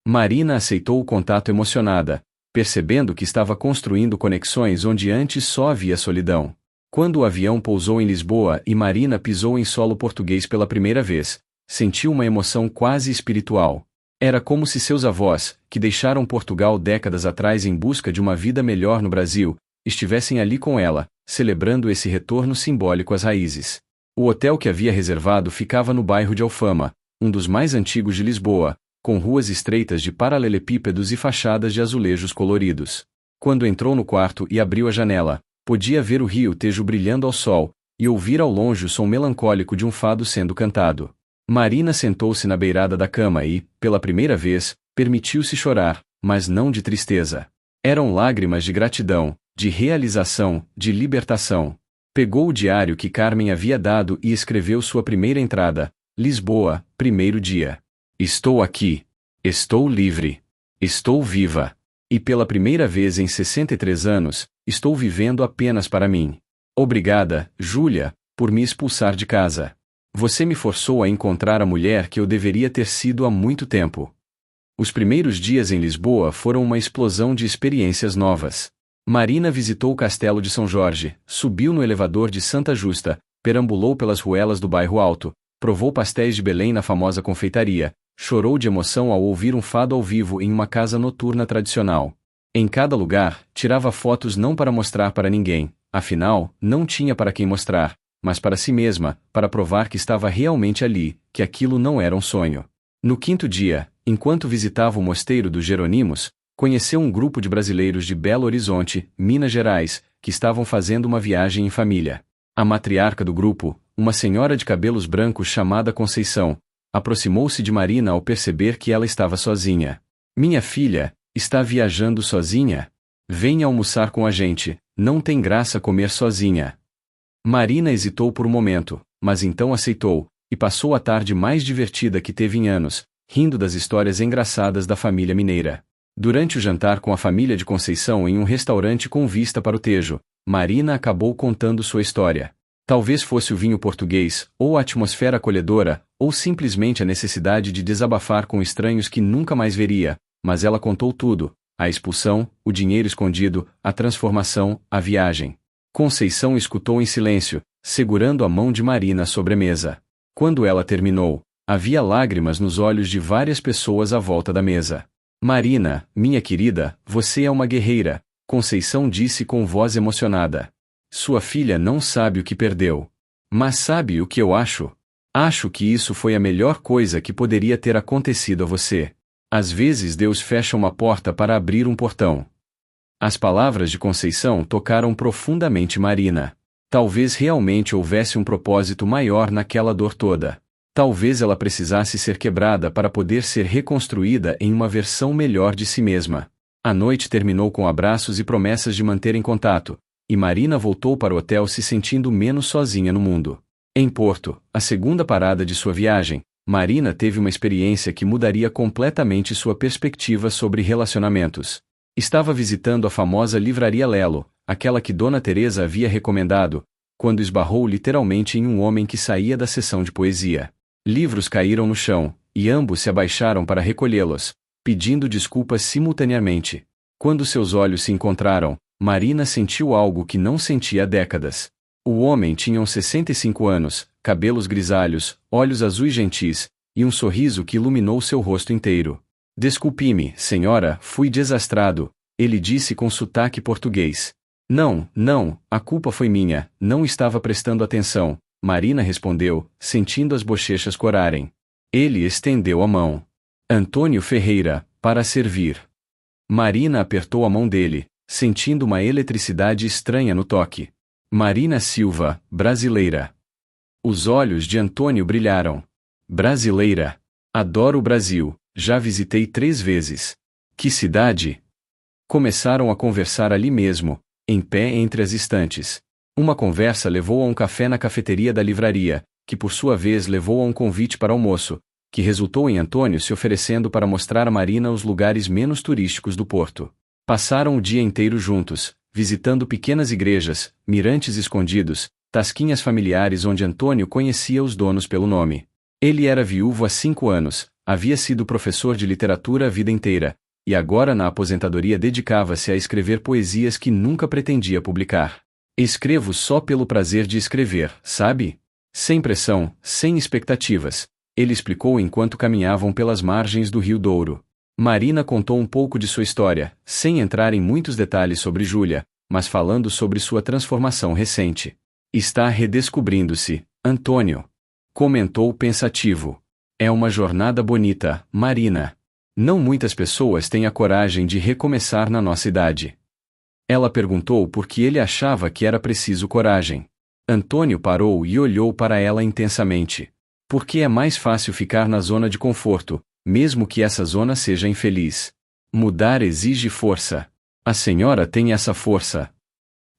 Marina aceitou o contato emocionada, percebendo que estava construindo conexões onde antes só havia solidão. Quando o avião pousou em Lisboa e Marina pisou em solo português pela primeira vez, sentiu uma emoção quase espiritual. Era como se seus avós, que deixaram Portugal décadas atrás em busca de uma vida melhor no Brasil, estivessem ali com ela, celebrando esse retorno simbólico às raízes. O hotel que havia reservado ficava no bairro de Alfama, um dos mais antigos de Lisboa, com ruas estreitas de paralelepípedos e fachadas de azulejos coloridos. Quando entrou no quarto e abriu a janela, podia ver o rio Tejo brilhando ao sol, e ouvir ao longe o som melancólico de um fado sendo cantado. Marina sentou-se na beirada da cama e, pela primeira vez, permitiu-se chorar, mas não de tristeza. Eram lágrimas de gratidão, de realização, de libertação. Pegou o diário que Carmen havia dado e escreveu sua primeira entrada: Lisboa, primeiro dia. Estou aqui. Estou livre. Estou viva. E pela primeira vez em 63 anos, estou vivendo apenas para mim. Obrigada, Júlia, por me expulsar de casa. Você me forçou a encontrar a mulher que eu deveria ter sido há muito tempo. Os primeiros dias em Lisboa foram uma explosão de experiências novas. Marina visitou o Castelo de São Jorge, subiu no elevador de Santa Justa, perambulou pelas ruelas do bairro Alto, provou pastéis de Belém na famosa confeitaria, chorou de emoção ao ouvir um fado ao vivo em uma casa noturna tradicional. Em cada lugar, tirava fotos não para mostrar para ninguém, afinal, não tinha para quem mostrar, mas para si mesma, para provar que estava realmente ali, que aquilo não era um sonho. No quinto dia, enquanto visitava o mosteiro dos Jeronimos, conheceu um grupo de brasileiros de Belo Horizonte, Minas Gerais, que estavam fazendo uma viagem em família. A matriarca do grupo, uma senhora de cabelos brancos chamada Conceição, aproximou-se de Marina ao perceber que ela estava sozinha. Minha filha, está viajando sozinha? Venha almoçar com a gente, não tem graça comer sozinha. Marina hesitou por um momento, mas então aceitou, e passou a tarde mais divertida que teve em anos, rindo das histórias engraçadas da família mineira. Durante o jantar com a família de Conceição em um restaurante com vista para o Tejo, Marina acabou contando sua história. Talvez fosse o vinho português, ou a atmosfera acolhedora, ou simplesmente a necessidade de desabafar com estranhos que nunca mais veria, mas ela contou tudo: a expulsão, o dinheiro escondido, a transformação, a viagem. Conceição escutou em silêncio, segurando a mão de Marina sobre a mesa. Quando ela terminou, havia lágrimas nos olhos de várias pessoas à volta da mesa. Marina, minha querida, você é uma guerreira, Conceição disse com voz emocionada. Sua filha não sabe o que perdeu. Mas sabe o que eu acho? Acho que isso foi a melhor coisa que poderia ter acontecido a você. Às vezes Deus fecha uma porta para abrir um portão. As palavras de Conceição tocaram profundamente Marina. Talvez realmente houvesse um propósito maior naquela dor toda. Talvez ela precisasse ser quebrada para poder ser reconstruída em uma versão melhor de si mesma. A noite terminou com abraços e promessas de manterem contato, e Marina voltou para o hotel se sentindo menos sozinha no mundo. Em Porto, a segunda parada de sua viagem, Marina teve uma experiência que mudaria completamente sua perspectiva sobre relacionamentos. Estava visitando a famosa livraria Lelo, aquela que Dona Teresa havia recomendado, quando esbarrou literalmente em um homem que saía da sessão de poesia. Livros caíram no chão, e ambos se abaixaram para recolhê-los, pedindo desculpas simultaneamente. Quando seus olhos se encontraram, Marina sentiu algo que não sentia há décadas. O homem tinha uns 65 anos, cabelos grisalhos, olhos azuis gentis, e um sorriso que iluminou seu rosto inteiro. Desculpe-me, senhora, fui desastrado, ele disse com sotaque português. Não, a culpa foi minha, não estava prestando atenção, Marina respondeu, sentindo as bochechas corarem. Ele estendeu a mão. Antônio Ferreira, para servir. Marina apertou a mão dele, sentindo uma eletricidade estranha no toque. Marina Silva, brasileira. Os olhos de Antônio brilharam. Brasileira. Adoro o Brasil, já visitei 3 vezes. Que cidade? Começaram a conversar ali mesmo, em pé entre as estantes. Uma conversa levou a um café na cafeteria da livraria, que por sua vez levou a um convite para almoço, que resultou em Antônio se oferecendo para mostrar a Marina os lugares menos turísticos do Porto. Passaram o dia inteiro juntos, visitando pequenas igrejas, mirantes escondidos, tasquinhas familiares onde Antônio conhecia os donos pelo nome. Ele era viúvo há 5 anos, havia sido professor de literatura a vida inteira, e agora na aposentadoria dedicava-se a escrever poesias que nunca pretendia publicar. Escrevo só pelo prazer de escrever, sabe? Sem pressão, sem expectativas, ele explicou enquanto caminhavam pelas margens do Rio Douro. Marina contou um pouco de sua história, sem entrar em muitos detalhes sobre Júlia, mas falando sobre sua transformação recente. Está redescobrindo-se, Antônio. Comentou pensativo. É uma jornada bonita, Marina. Não muitas pessoas têm a coragem de recomeçar na nossa idade. Ela perguntou por que ele achava que era preciso coragem. Antônio parou e olhou para ela intensamente. Porque é mais fácil ficar na zona de conforto, mesmo que essa zona seja infeliz. Mudar exige força. A senhora tem essa força.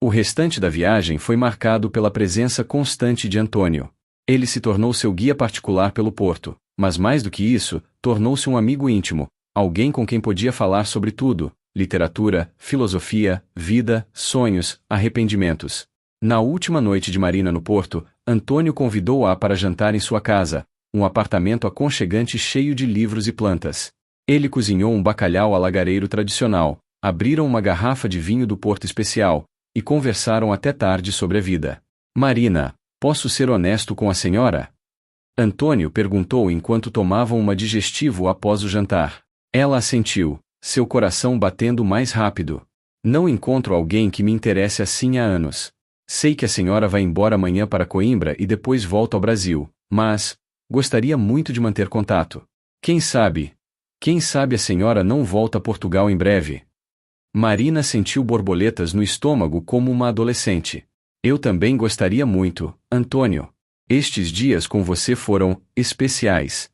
O restante da viagem foi marcado pela presença constante de Antônio. Ele se tornou seu guia particular pelo Porto, mas mais do que isso, tornou-se um amigo íntimo, alguém com quem podia falar sobre tudo: literatura, filosofia, vida, sonhos, arrependimentos. Na última noite de Marina no Porto, Antônio convidou-a para jantar em sua casa, um apartamento aconchegante cheio de livros e plantas. Ele cozinhou um bacalhau alagareiro tradicional, abriram uma garrafa de vinho do Porto especial, e conversaram até tarde sobre a vida. Marina, posso ser honesto com a senhora? Antônio perguntou enquanto tomavam uma digestivo após o jantar. Ela assentiu, seu coração batendo mais rápido. Não encontro alguém que me interesse assim há anos. Sei que a senhora vai embora amanhã para Coimbra e depois volta ao Brasil, mas gostaria muito de manter contato. Quem sabe a senhora não volta a Portugal em breve? Marina sentiu borboletas no estômago como uma adolescente. Eu também gostaria muito, Antônio. Estes dias com você foram especiais.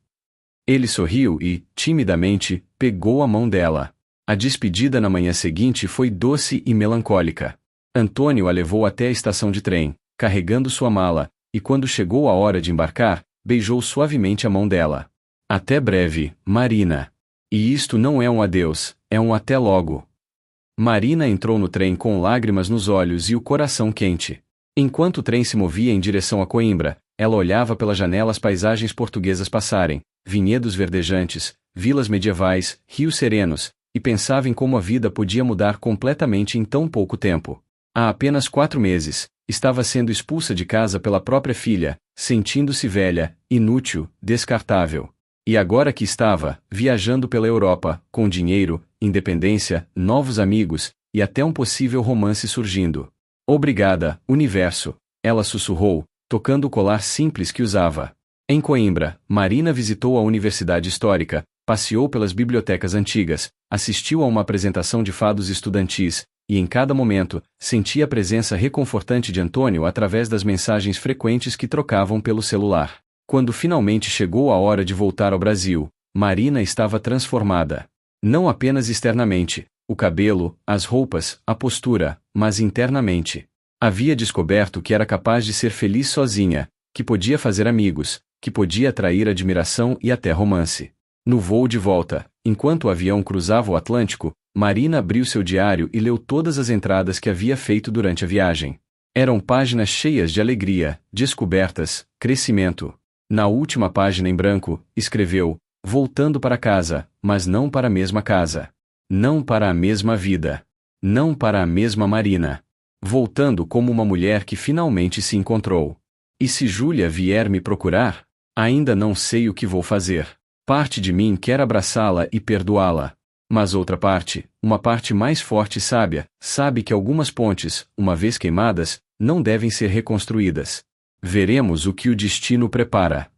Ele sorriu e, timidamente, pegou a mão dela. A despedida na manhã seguinte foi doce e melancólica. Antônio a levou até a estação de trem, carregando sua mala, e quando chegou a hora de embarcar, beijou suavemente a mão dela. Até breve, Marina. E isto não é um adeus, é um até logo. Marina entrou no trem com lágrimas nos olhos e o coração quente. Enquanto o trem se movia em direção a Coimbra, ela olhava pela janela as paisagens portuguesas passarem, vinhedos verdejantes, vilas medievais, rios serenos, e pensava em como a vida podia mudar completamente em tão pouco tempo. Há apenas 4 meses, estava sendo expulsa de casa pela própria filha, sentindo-se velha, inútil, descartável. E agora que estava, viajando pela Europa, com dinheiro, independência, novos amigos, e até um possível romance surgindo. Obrigada, universo, ela sussurrou, tocando o colar simples que usava. Em Coimbra, Marina visitou a Universidade Histórica, passeou pelas bibliotecas antigas, assistiu a uma apresentação de fados estudantis, e em cada momento, sentia a presença reconfortante de Antônio através das mensagens frequentes que trocavam pelo celular. Quando finalmente chegou a hora de voltar ao Brasil, Marina estava transformada. Não apenas externamente, o cabelo, as roupas, a postura, mas internamente. Havia descoberto que era capaz de ser feliz sozinha, que podia fazer amigos, que podia atrair admiração e até romance. No voo de volta, enquanto o avião cruzava o Atlântico, Marina abriu seu diário e leu todas as entradas que havia feito durante a viagem. Eram páginas cheias de alegria, descobertas, crescimento. Na última página em branco, escreveu: voltando para casa, mas não para a mesma casa. Não para a mesma vida. Não para a mesma Marina. Voltando como uma mulher que finalmente se encontrou. E se Júlia vier me procurar? Ainda não sei o que vou fazer. Parte de mim quer abraçá-la e perdoá-la. Mas outra parte, uma parte mais forte e sábia, sabe que algumas pontes, uma vez queimadas, não devem ser reconstruídas. Veremos o que o destino prepara.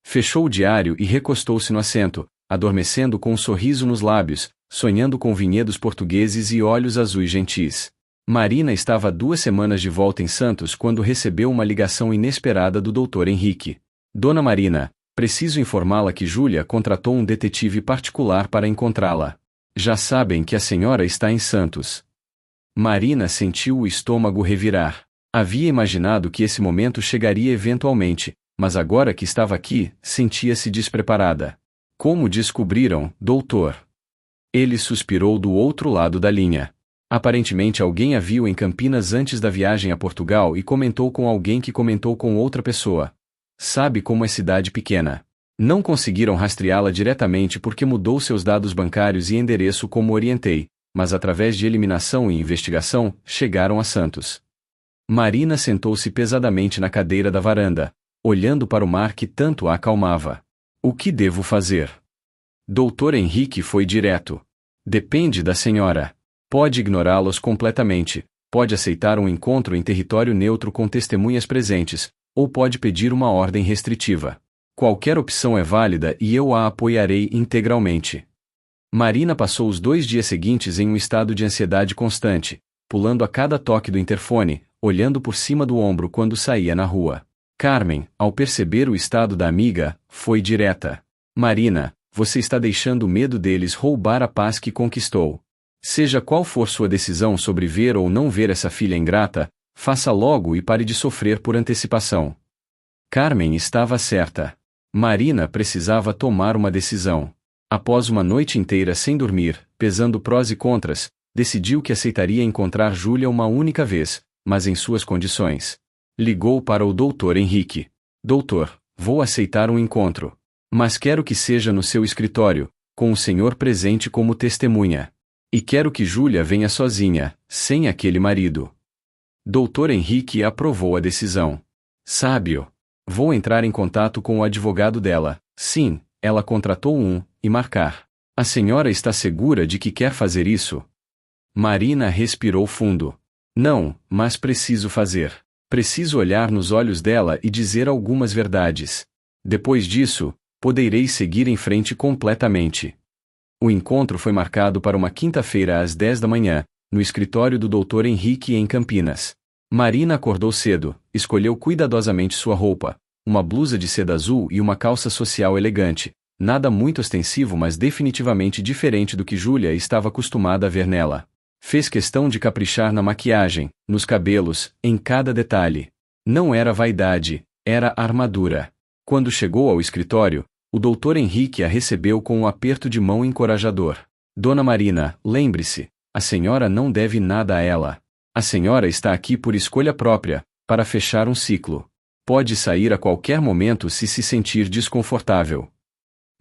Fechou o diário e recostou-se no assento, adormecendo com um sorriso nos lábios, sonhando com vinhedos portugueses e olhos azuis gentis. Marina estava há 2 semanas de volta em Santos quando recebeu uma ligação inesperada do Dr. Henrique. Dona Marina, preciso informá-la que Júlia contratou um detetive particular para encontrá-la. Já sabem que a senhora está em Santos. Marina sentiu o estômago revirar. Havia imaginado que esse momento chegaria eventualmente, mas agora que estava aqui, sentia-se despreparada. Como descobriram, doutor? Ele suspirou do outro lado da linha. Aparentemente alguém a viu em Campinas antes da viagem a Portugal e comentou com alguém que comentou com outra pessoa. Sabe como é cidade pequena. Não conseguiram rastreá-la diretamente porque mudou seus dados bancários e endereço como orientei, mas através de eliminação e investigação, chegaram a Santos. Marina sentou-se pesadamente na cadeira da varanda, olhando para o mar que tanto a acalmava. O que devo fazer? Dr. Henrique foi direto. Depende da senhora. Pode ignorá-los completamente, pode aceitar um encontro em território neutro com testemunhas presentes, ou pode pedir uma ordem restritiva. Qualquer opção é válida e eu a apoiarei integralmente. Marina passou os 2 dias seguintes em um estado de ansiedade constante, pulando a cada toque do interfone, olhando por cima do ombro quando saía na rua. Carmen, ao perceber o estado da amiga, foi direta. Marina, você está deixando o medo deles roubar a paz que conquistou. Seja qual for sua decisão sobre ver ou não ver essa filha ingrata, faça logo e pare de sofrer por antecipação. Carmen estava certa. Marina precisava tomar uma decisão. Após uma noite inteira sem dormir, pesando prós e contras, decidiu que aceitaria encontrar Júlia uma única vez, mas em suas condições. Ligou para o Dr. Henrique. Doutor, vou aceitar um encontro. Mas quero que seja no seu escritório, com o senhor presente como testemunha. E quero que Júlia venha sozinha, sem aquele marido. Dr. Henrique aprovou a decisão. Sábio. Vou entrar em contato com o advogado dela. Sim, ela contratou um, e marcar. A senhora está segura de que quer fazer isso? Marina respirou fundo. Não, mas preciso fazer. Preciso olhar nos olhos dela e dizer algumas verdades. Depois disso, poderei seguir em frente completamente. O encontro foi marcado para uma quinta-feira às 10 da manhã, no escritório do Dr. Henrique em Campinas. Marina acordou cedo, escolheu cuidadosamente sua roupa, uma blusa de seda azul e uma calça social elegante, nada muito ostensivo mas definitivamente diferente do que Júlia estava acostumada a ver nela. Fez questão de caprichar na maquiagem, nos cabelos, em cada detalhe. Não era vaidade, era armadura. Quando chegou ao escritório, o Dr. Henrique a recebeu com um aperto de mão encorajador. Dona Marina, lembre-se, a senhora não deve nada a ela. A senhora está aqui por escolha própria, para fechar um ciclo. Pode sair a qualquer momento se se sentir desconfortável.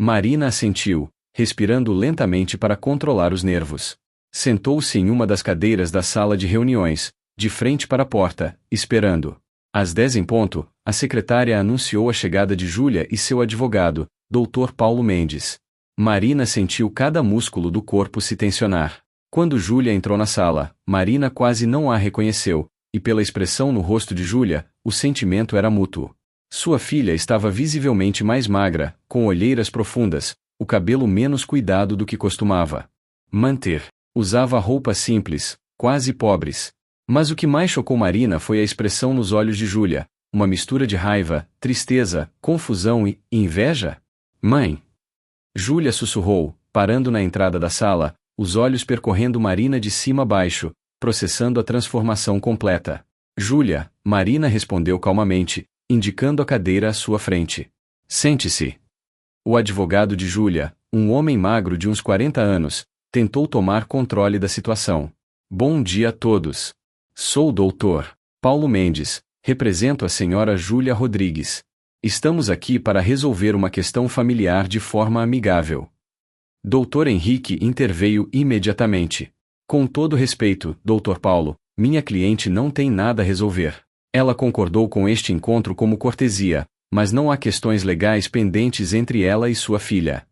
Marina assentiu, respirando lentamente para controlar os nervos. Sentou-se em uma das cadeiras da sala de reuniões, de frente para a porta, esperando. Às 10 em ponto, a secretária anunciou a chegada de Júlia e seu advogado, Dr. Paulo Mendes. Marina sentiu cada músculo do corpo se tensionar. Quando Júlia entrou na sala, Marina quase não a reconheceu, e pela expressão no rosto de Júlia, o sentimento era mútuo. Sua filha estava visivelmente mais magra, com olheiras profundas, o cabelo menos cuidado do que costumava manter. Usava roupa simples, quase pobres. Mas o que mais chocou Marina foi a expressão nos olhos de Júlia, uma mistura de raiva, tristeza, confusão e inveja. Mãe! Júlia sussurrou, parando na entrada da sala, os olhos percorrendo Marina de cima a baixo, processando a transformação completa. Júlia, Marina respondeu calmamente, indicando a cadeira à sua frente. Sente-se. O advogado de Júlia, um homem magro de uns 40 anos, tentou tomar controle da situação. Bom dia a todos. Sou o Dr. Paulo Mendes, represento a senhora Júlia Rodrigues. Estamos aqui para resolver uma questão familiar de forma amigável. Dr. Henrique interveio imediatamente. Com todo respeito, Dr. Paulo, minha cliente não tem nada a resolver. Ela concordou com este encontro como cortesia, mas não há questões legais pendentes entre ela e sua filha.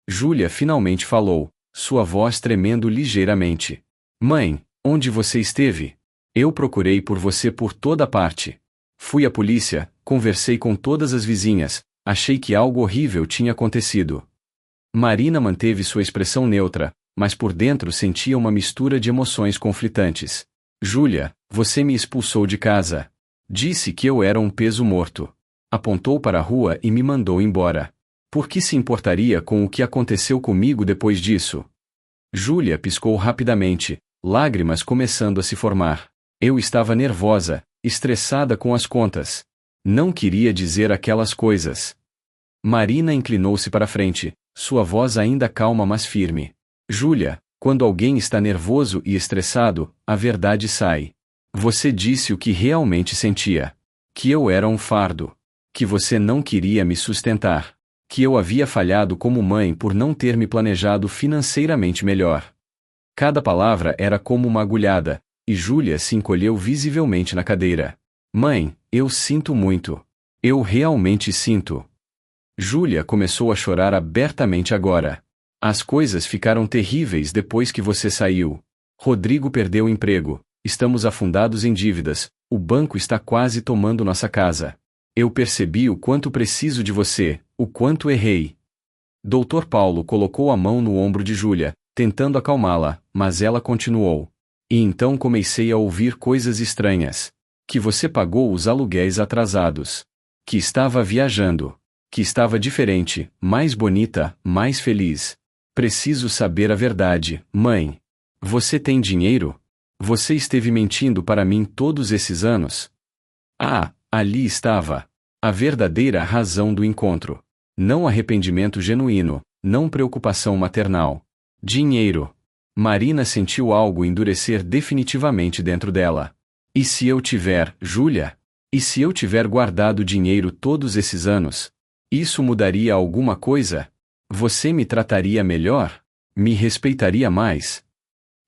Júlia finalmente falou, sua voz tremendo ligeiramente. Mãe, onde você esteve? Eu procurei por você por toda parte. Fui à polícia, conversei com todas as vizinhas, achei que algo horrível tinha acontecido. Marina manteve sua expressão neutra, mas por dentro sentia uma mistura de emoções conflitantes. Júlia, você me expulsou de casa. Disse que eu era um peso morto. Apontou para a rua e me mandou embora. Por que se importaria com o que aconteceu comigo depois disso? Júlia piscou rapidamente, lágrimas começando a se formar. Eu estava nervosa, estressada com as contas. Não queria dizer aquelas coisas. Marina inclinou-se para frente, sua voz ainda calma mas firme. Júlia, quando alguém está nervoso e estressado, a verdade sai. Você disse o que realmente sentia. Que eu era um fardo. Que você não queria me sustentar. Que eu havia falhado como mãe por não ter me planejado financeiramente melhor. Cada palavra era como uma agulhada, e Júlia se encolheu visivelmente na cadeira. Mãe, eu sinto muito. Eu realmente sinto. Júlia começou a chorar abertamente agora. As coisas ficaram terríveis depois que você saiu. Rodrigo perdeu o emprego, estamos afundados em dívidas, o banco está quase tomando nossa casa. Eu percebi o quanto preciso de você, o quanto errei. Dr. Paulo colocou a mão no ombro de Júlia, tentando acalmá-la, mas ela continuou. E então comecei a ouvir coisas estranhas. Que você pagou os aluguéis atrasados. Que estava viajando. Que estava diferente, mais bonita, mais feliz. Preciso saber a verdade, mãe. Você tem dinheiro? Você esteve mentindo para mim todos esses anos? Ah, ali estava. A verdadeira razão do encontro. Não arrependimento genuíno, não preocupação maternal. Dinheiro. Marina sentiu algo endurecer definitivamente dentro dela. E se eu tiver, Júlia? E se eu tiver guardado dinheiro todos esses anos? Isso mudaria alguma coisa? Você me trataria melhor? Me respeitaria mais?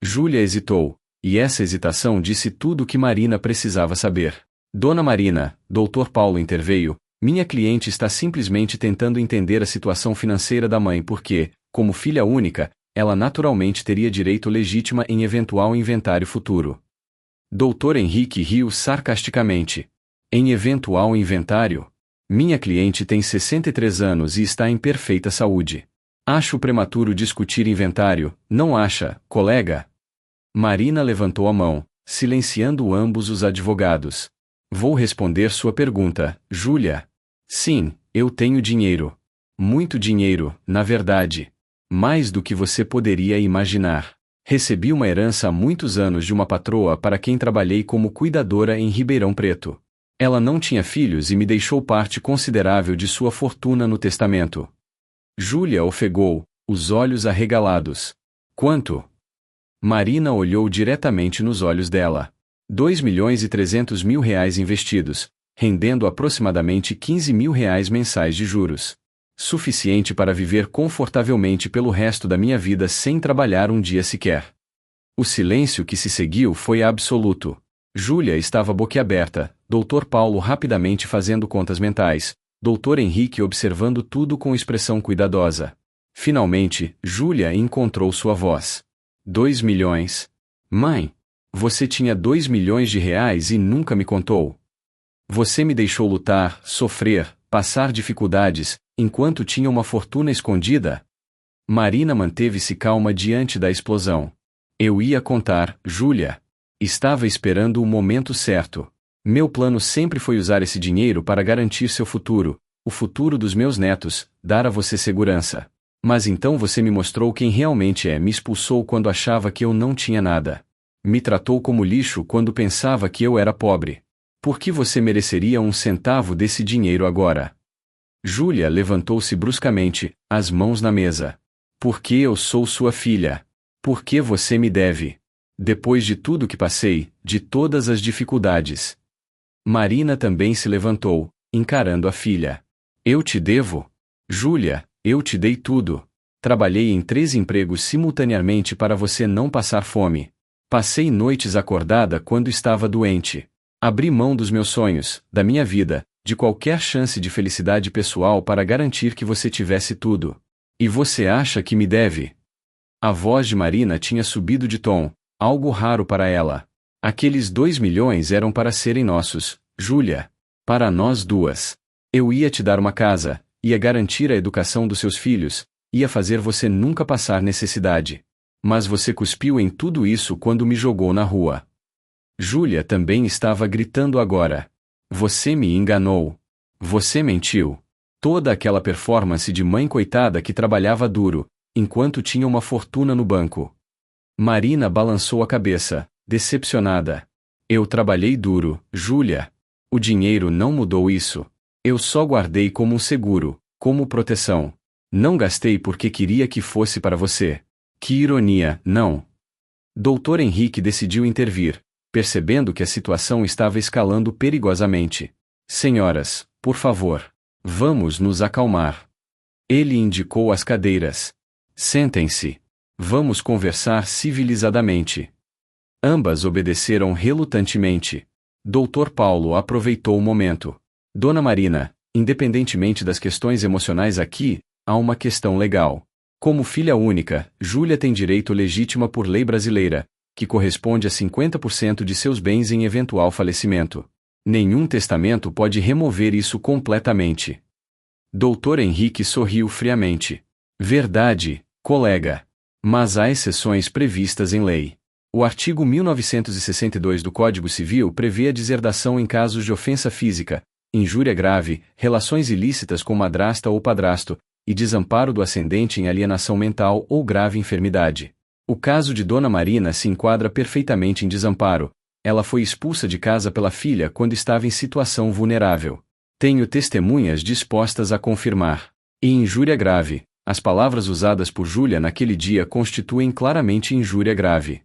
Júlia hesitou, e essa hesitação disse tudo o que Marina precisava saber. Dona Marina, Dr. Paulo interveio, minha cliente está simplesmente tentando entender a situação financeira da mãe porque, como filha única, ela naturalmente teria direito legítimo em eventual inventário futuro. Dr. Henrique riu sarcasticamente. Em eventual inventário? Minha cliente tem 63 anos e está em perfeita saúde. Acho prematuro discutir inventário, não acha, colega? Marina levantou a mão, silenciando ambos os advogados. Vou responder sua pergunta, Júlia. Sim, eu tenho dinheiro. Muito dinheiro, na verdade. Mais do que você poderia imaginar. Recebi uma herança há muitos anos de uma patroa para quem trabalhei como cuidadora em Ribeirão Preto. Ela não tinha filhos e me deixou parte considerável de sua fortuna no testamento. Júlia ofegou, os olhos arregalados. Quanto? Marina olhou diretamente nos olhos dela. 2.300.000 reais investidos, rendendo aproximadamente 15.000 reais mensais de juros. Suficiente para viver confortavelmente pelo resto da minha vida sem trabalhar um dia sequer. O silêncio que se seguiu foi absoluto. Júlia estava boquiaberta, Dr. Paulo rapidamente fazendo contas mentais, Dr. Henrique observando tudo com expressão cuidadosa. Finalmente, Júlia encontrou sua voz. 2 milhões. Mãe, você tinha 2 milhões de reais e nunca me contou. Você me deixou lutar, sofrer, passar dificuldades, enquanto tinha uma fortuna escondida? Marina manteve-se calma diante da explosão. Eu ia contar, Júlia. Estava esperando o momento certo. Meu plano sempre foi usar esse dinheiro para garantir seu futuro, o futuro dos meus netos, dar a você segurança. Mas então você me mostrou quem realmente é, me expulsou quando achava que eu não tinha nada. Me tratou como lixo quando pensava que eu era pobre. Por que você mereceria um centavo desse dinheiro agora? Júlia levantou-se bruscamente, as mãos na mesa. Porque eu sou sua filha. Por que você me deve? Depois de tudo que passei, de todas as dificuldades. Marina também se levantou, encarando a filha. Eu te devo? Júlia, eu te dei tudo. Trabalhei em 3 empregos simultaneamente para você não passar fome. Passei noites acordada quando estava doente. Abri mão dos meus sonhos, da minha vida, de qualquer chance de felicidade pessoal para garantir que você tivesse tudo. E você acha que me deve? A voz de Marina tinha subido de tom, algo raro para ela. Aqueles 2 milhões eram para serem nossos, Júlia. Para nós duas. Eu ia te dar uma casa, ia garantir a educação dos seus filhos, ia fazer você nunca passar necessidade. Mas você cuspiu em tudo isso quando me jogou na rua. Júlia também estava gritando agora. Você me enganou. Você mentiu. Toda aquela performance de mãe coitada que trabalhava duro, enquanto tinha uma fortuna no banco. Marina balançou a cabeça, decepcionada. Eu trabalhei duro, Júlia. O dinheiro não mudou isso. Eu só guardei como um seguro, como proteção. Não gastei porque queria que fosse para você. Que ironia, não? Dr. Henrique decidiu intervir, percebendo que a situação estava escalando perigosamente. Senhoras, por favor, vamos nos acalmar. Ele indicou as cadeiras. Sentem-se. Vamos conversar civilizadamente. Ambas obedeceram relutantemente. Dr. Paulo aproveitou o momento. Dona Marina, independentemente das questões emocionais aqui, há uma questão legal. Como filha única, Júlia tem direito legítimo por lei brasileira, que corresponde a 50% de seus bens em eventual falecimento. Nenhum testamento pode remover isso completamente. Dr. Henrique sorriu friamente. Verdade, colega. Mas há exceções previstas em lei. O artigo 1962 do Código Civil prevê a deserdação em casos de ofensa física, injúria grave, relações ilícitas com madrasta ou padrasto, e desamparo do ascendente em alienação mental ou grave enfermidade. O caso de Dona Marina se enquadra perfeitamente em desamparo. Ela foi expulsa de casa pela filha quando estava em situação vulnerável. Tenho testemunhas dispostas a confirmar. E injúria grave. As palavras usadas por Júlia naquele dia constituem claramente injúria grave.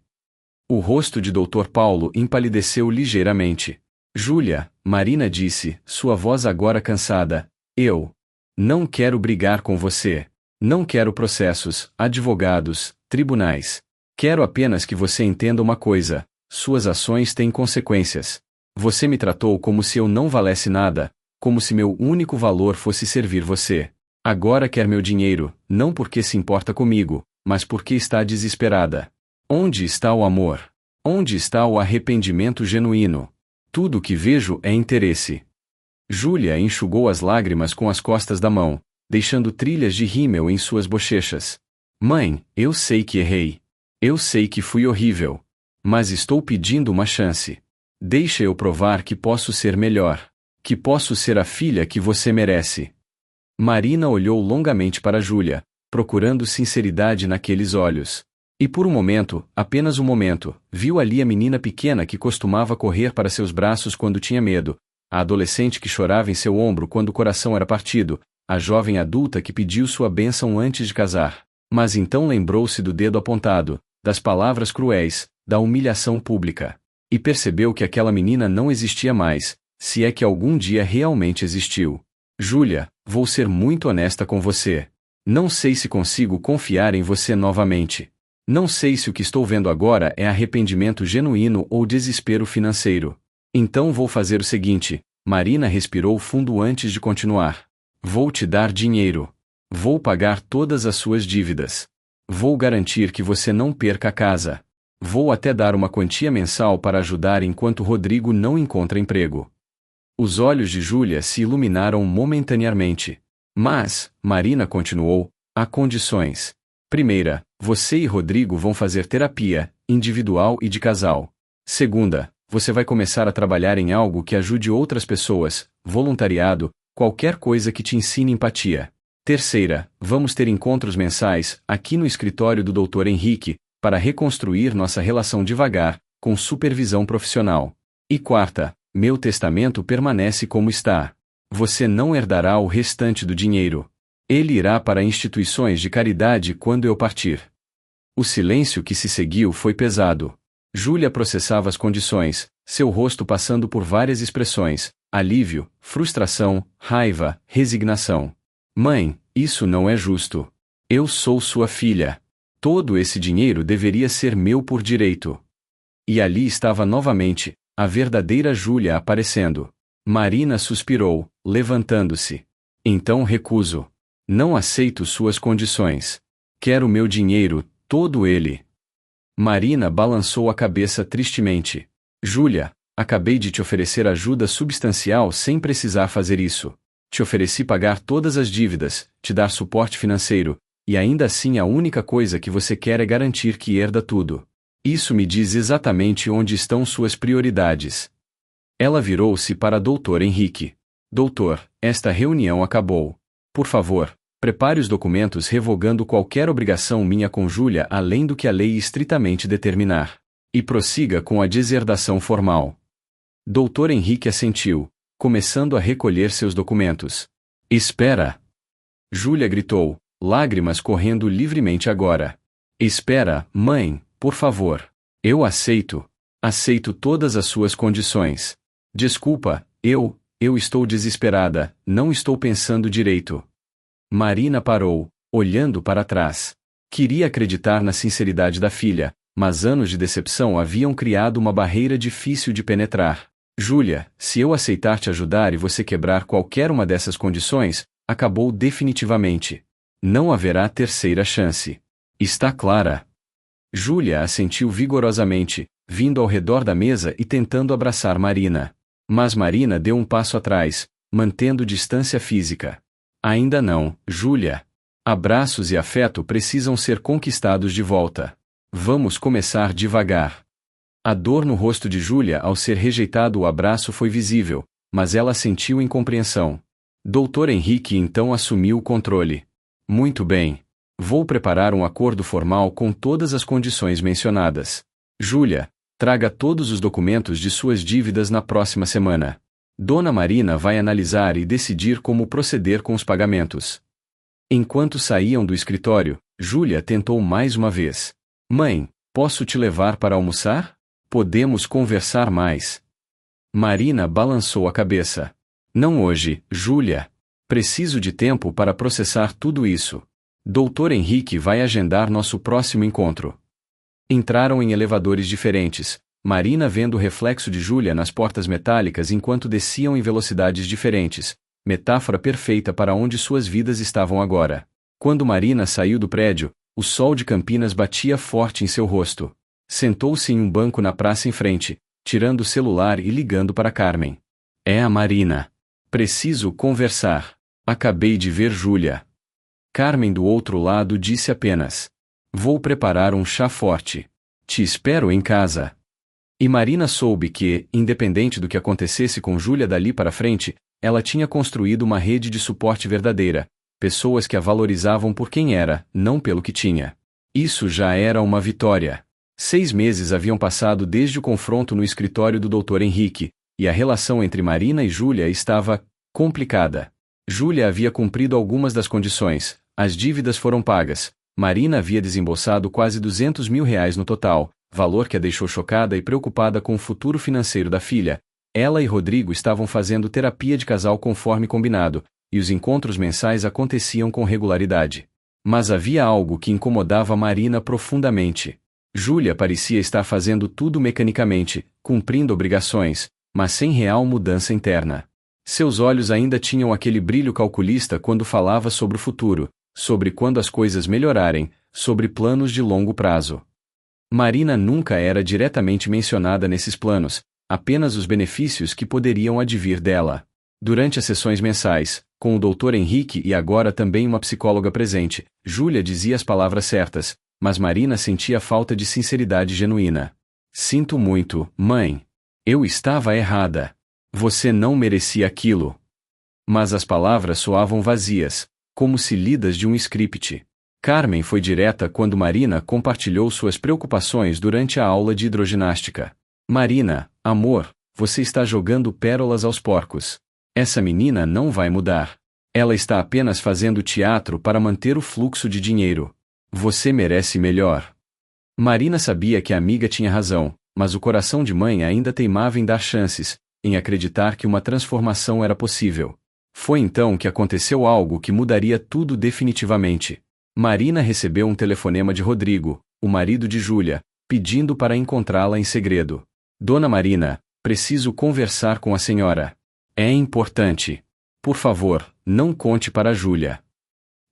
O rosto de Dr. Paulo empalideceu ligeiramente. Júlia, Marina disse, sua voz agora cansada, eu não quero brigar com você. Não quero processos, advogados, tribunais. Quero apenas que você entenda uma coisa: suas ações têm consequências. Você me tratou como se eu não valesse nada, como se meu único valor fosse servir você. Agora quer meu dinheiro, não porque se importa comigo, mas porque está desesperada. Onde está o amor? Onde está o arrependimento genuíno? Tudo o que vejo é interesse. Júlia enxugou as lágrimas com as costas da mão, deixando trilhas de rímel em suas bochechas. Mãe, eu sei que errei. Eu sei que fui horrível. Mas estou pedindo uma chance. Deixa eu provar que posso ser melhor. Que posso ser a filha que você merece. Marina olhou longamente para Júlia, procurando sinceridade naqueles olhos. E por um momento, apenas um momento, viu ali a menina pequena que costumava correr para seus braços quando tinha medo, a adolescente que chorava em seu ombro quando o coração era partido, a jovem adulta que pediu sua bênção antes de casar. Mas então lembrou-se do dedo apontado, das palavras cruéis, da humilhação pública. E percebeu que aquela menina não existia mais, se é que algum dia realmente existiu. Júlia, vou ser muito honesta com você. Não sei se consigo confiar em você novamente. Não sei se o que estou vendo agora é arrependimento genuíno ou desespero financeiro. Então vou fazer o seguinte. Marina respirou fundo antes de continuar. Vou te dar dinheiro. Vou pagar todas as suas dívidas. Vou garantir que você não perca a casa. Vou até dar uma quantia mensal para ajudar enquanto Rodrigo não encontra emprego. Os olhos de Júlia se iluminaram momentaneamente. Mas, Marina continuou, há condições. Primeira, você e Rodrigo vão fazer terapia, individual e de casal. Segunda, você vai começar a trabalhar em algo que ajude outras pessoas, voluntariado, qualquer coisa que te ensine empatia. Terceira, vamos ter encontros mensais, aqui no escritório do Dr. Henrique, para reconstruir nossa relação devagar, com supervisão profissional. E quarta, meu testamento permanece como está. Você não herdará o restante do dinheiro. Ele irá para instituições de caridade quando eu partir. O silêncio que se seguiu foi pesado. Júlia processava as condições, seu rosto passando por várias expressões: alívio, frustração, raiva, resignação. Mãe, isso não é justo. Eu sou sua filha. Todo esse dinheiro deveria ser meu por direito. E ali estava novamente, a verdadeira Júlia aparecendo. Marina suspirou, levantando-se. Então recuso. Não aceito suas condições. Quero meu dinheiro, todo ele. Marina balançou a cabeça tristemente. Júlia, acabei de te oferecer ajuda substancial sem precisar fazer isso. Te ofereci pagar todas as dívidas, te dar suporte financeiro, e ainda assim a única coisa que você quer é garantir que herda tudo. Isso me diz exatamente onde estão suas prioridades. Ela virou-se para Dr. Henrique. Doutor, esta reunião acabou. Por favor, prepare os documentos revogando qualquer obrigação minha com Júlia além do que a lei estritamente determinar. E prossiga com a deserdação formal. Dr. Henrique assentiu, começando a recolher seus documentos. Espera! Júlia gritou, lágrimas correndo livremente agora. Espera, mãe, por favor. Eu aceito. Aceito todas as suas condições. Desculpa, eu estou desesperada, não estou pensando direito. Marina parou, olhando para trás. Queria acreditar na sinceridade da filha, mas anos de decepção haviam criado uma barreira difícil de penetrar. Júlia, se eu aceitar te ajudar e você quebrar qualquer uma dessas condições, acabou definitivamente. Não haverá terceira chance. Está clara? Júlia assentiu vigorosamente, vindo ao redor da mesa e tentando abraçar Marina. Mas Marina deu um passo atrás, mantendo distância física. Ainda não, Júlia. Abraços e afeto precisam ser conquistados de volta. Vamos começar devagar. A dor no rosto de Júlia ao ser rejeitado o abraço foi visível, mas ela sentiu incompreensão. Dr. Henrique então assumiu o controle. Muito bem. Vou preparar um acordo formal com todas as condições mencionadas. Júlia, traga todos os documentos de suas dívidas na próxima semana. Dona Marina vai analisar e decidir como proceder com os pagamentos. Enquanto saíam do escritório, Júlia tentou mais uma vez. Mãe, posso te levar para almoçar? Podemos conversar mais. Marina balançou a cabeça. Não hoje, Júlia. Preciso de tempo para processar tudo isso. Dr. Henrique vai agendar nosso próximo encontro. Entraram em elevadores diferentes, Marina vendo o reflexo de Júlia nas portas metálicas enquanto desciam em velocidades diferentes, metáfora perfeita para onde suas vidas estavam agora. Quando Marina saiu do prédio, o sol de Campinas batia forte em seu rosto. Sentou-se em um banco na praça em frente, tirando o celular e ligando para Carmen. É a Marina. Preciso conversar. Acabei de ver Júlia. Carmen do outro lado disse apenas. Vou preparar um chá forte. Te espero em casa. E Marina soube que, independente do que acontecesse com Júlia dali para frente, ela tinha construído uma rede de suporte verdadeira, pessoas que a valorizavam por quem era, não pelo que tinha. Isso já era uma vitória. 6 meses haviam passado desde o confronto no escritório do Dr. Henrique, e a relação entre Marina e Júlia estava complicada. Júlia havia cumprido algumas das condições, as dívidas foram pagas, Marina havia desembolsado quase R$200 mil no total, valor que a deixou chocada e preocupada com o futuro financeiro da filha. Ela e Rodrigo estavam fazendo terapia de casal conforme combinado, e os encontros mensais aconteciam com regularidade. Mas havia algo que incomodava Marina profundamente. Júlia parecia estar fazendo tudo mecanicamente, cumprindo obrigações, mas sem real mudança interna. Seus olhos ainda tinham aquele brilho calculista quando falava sobre o futuro, sobre quando as coisas melhorarem, sobre planos de longo prazo. Marina nunca era diretamente mencionada nesses planos, apenas os benefícios que poderiam advir dela. Durante as sessões mensais, com o Dr. Henrique e agora também uma psicóloga presente, Júlia dizia as palavras certas, mas Marina sentia falta de sinceridade genuína. Sinto muito, mãe. Eu estava errada. Você não merecia aquilo. Mas as palavras soavam vazias, como se lidas de um script. Carmen foi direta quando Marina compartilhou suas preocupações durante a aula de hidroginástica. Marina, amor, você está jogando pérolas aos porcos. Essa menina não vai mudar. Ela está apenas fazendo teatro para manter o fluxo de dinheiro. Você merece melhor. Marina sabia que a amiga tinha razão, mas o coração de mãe ainda teimava em dar chances, em acreditar que uma transformação era possível. Foi então que aconteceu algo que mudaria tudo definitivamente. Marina recebeu um telefonema de Rodrigo, o marido de Júlia, pedindo para encontrá-la em segredo. Dona Marina, preciso conversar com a senhora. É importante. Por favor, não conte para Júlia.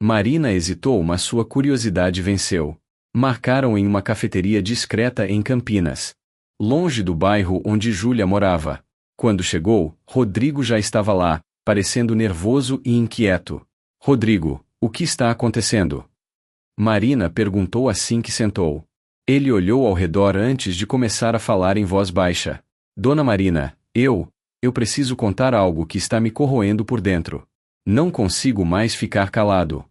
Marina hesitou, mas sua curiosidade venceu. Marcaram em uma cafeteria discreta em Campinas, longe do bairro onde Júlia morava. Quando chegou, Rodrigo já estava lá, parecendo nervoso e inquieto. Rodrigo, o que está acontecendo? Marina perguntou assim que sentou. Ele olhou ao redor antes de começar a falar em voz baixa. Dona Marina, eu preciso contar algo que está me corroendo por dentro. Não consigo mais ficar calado.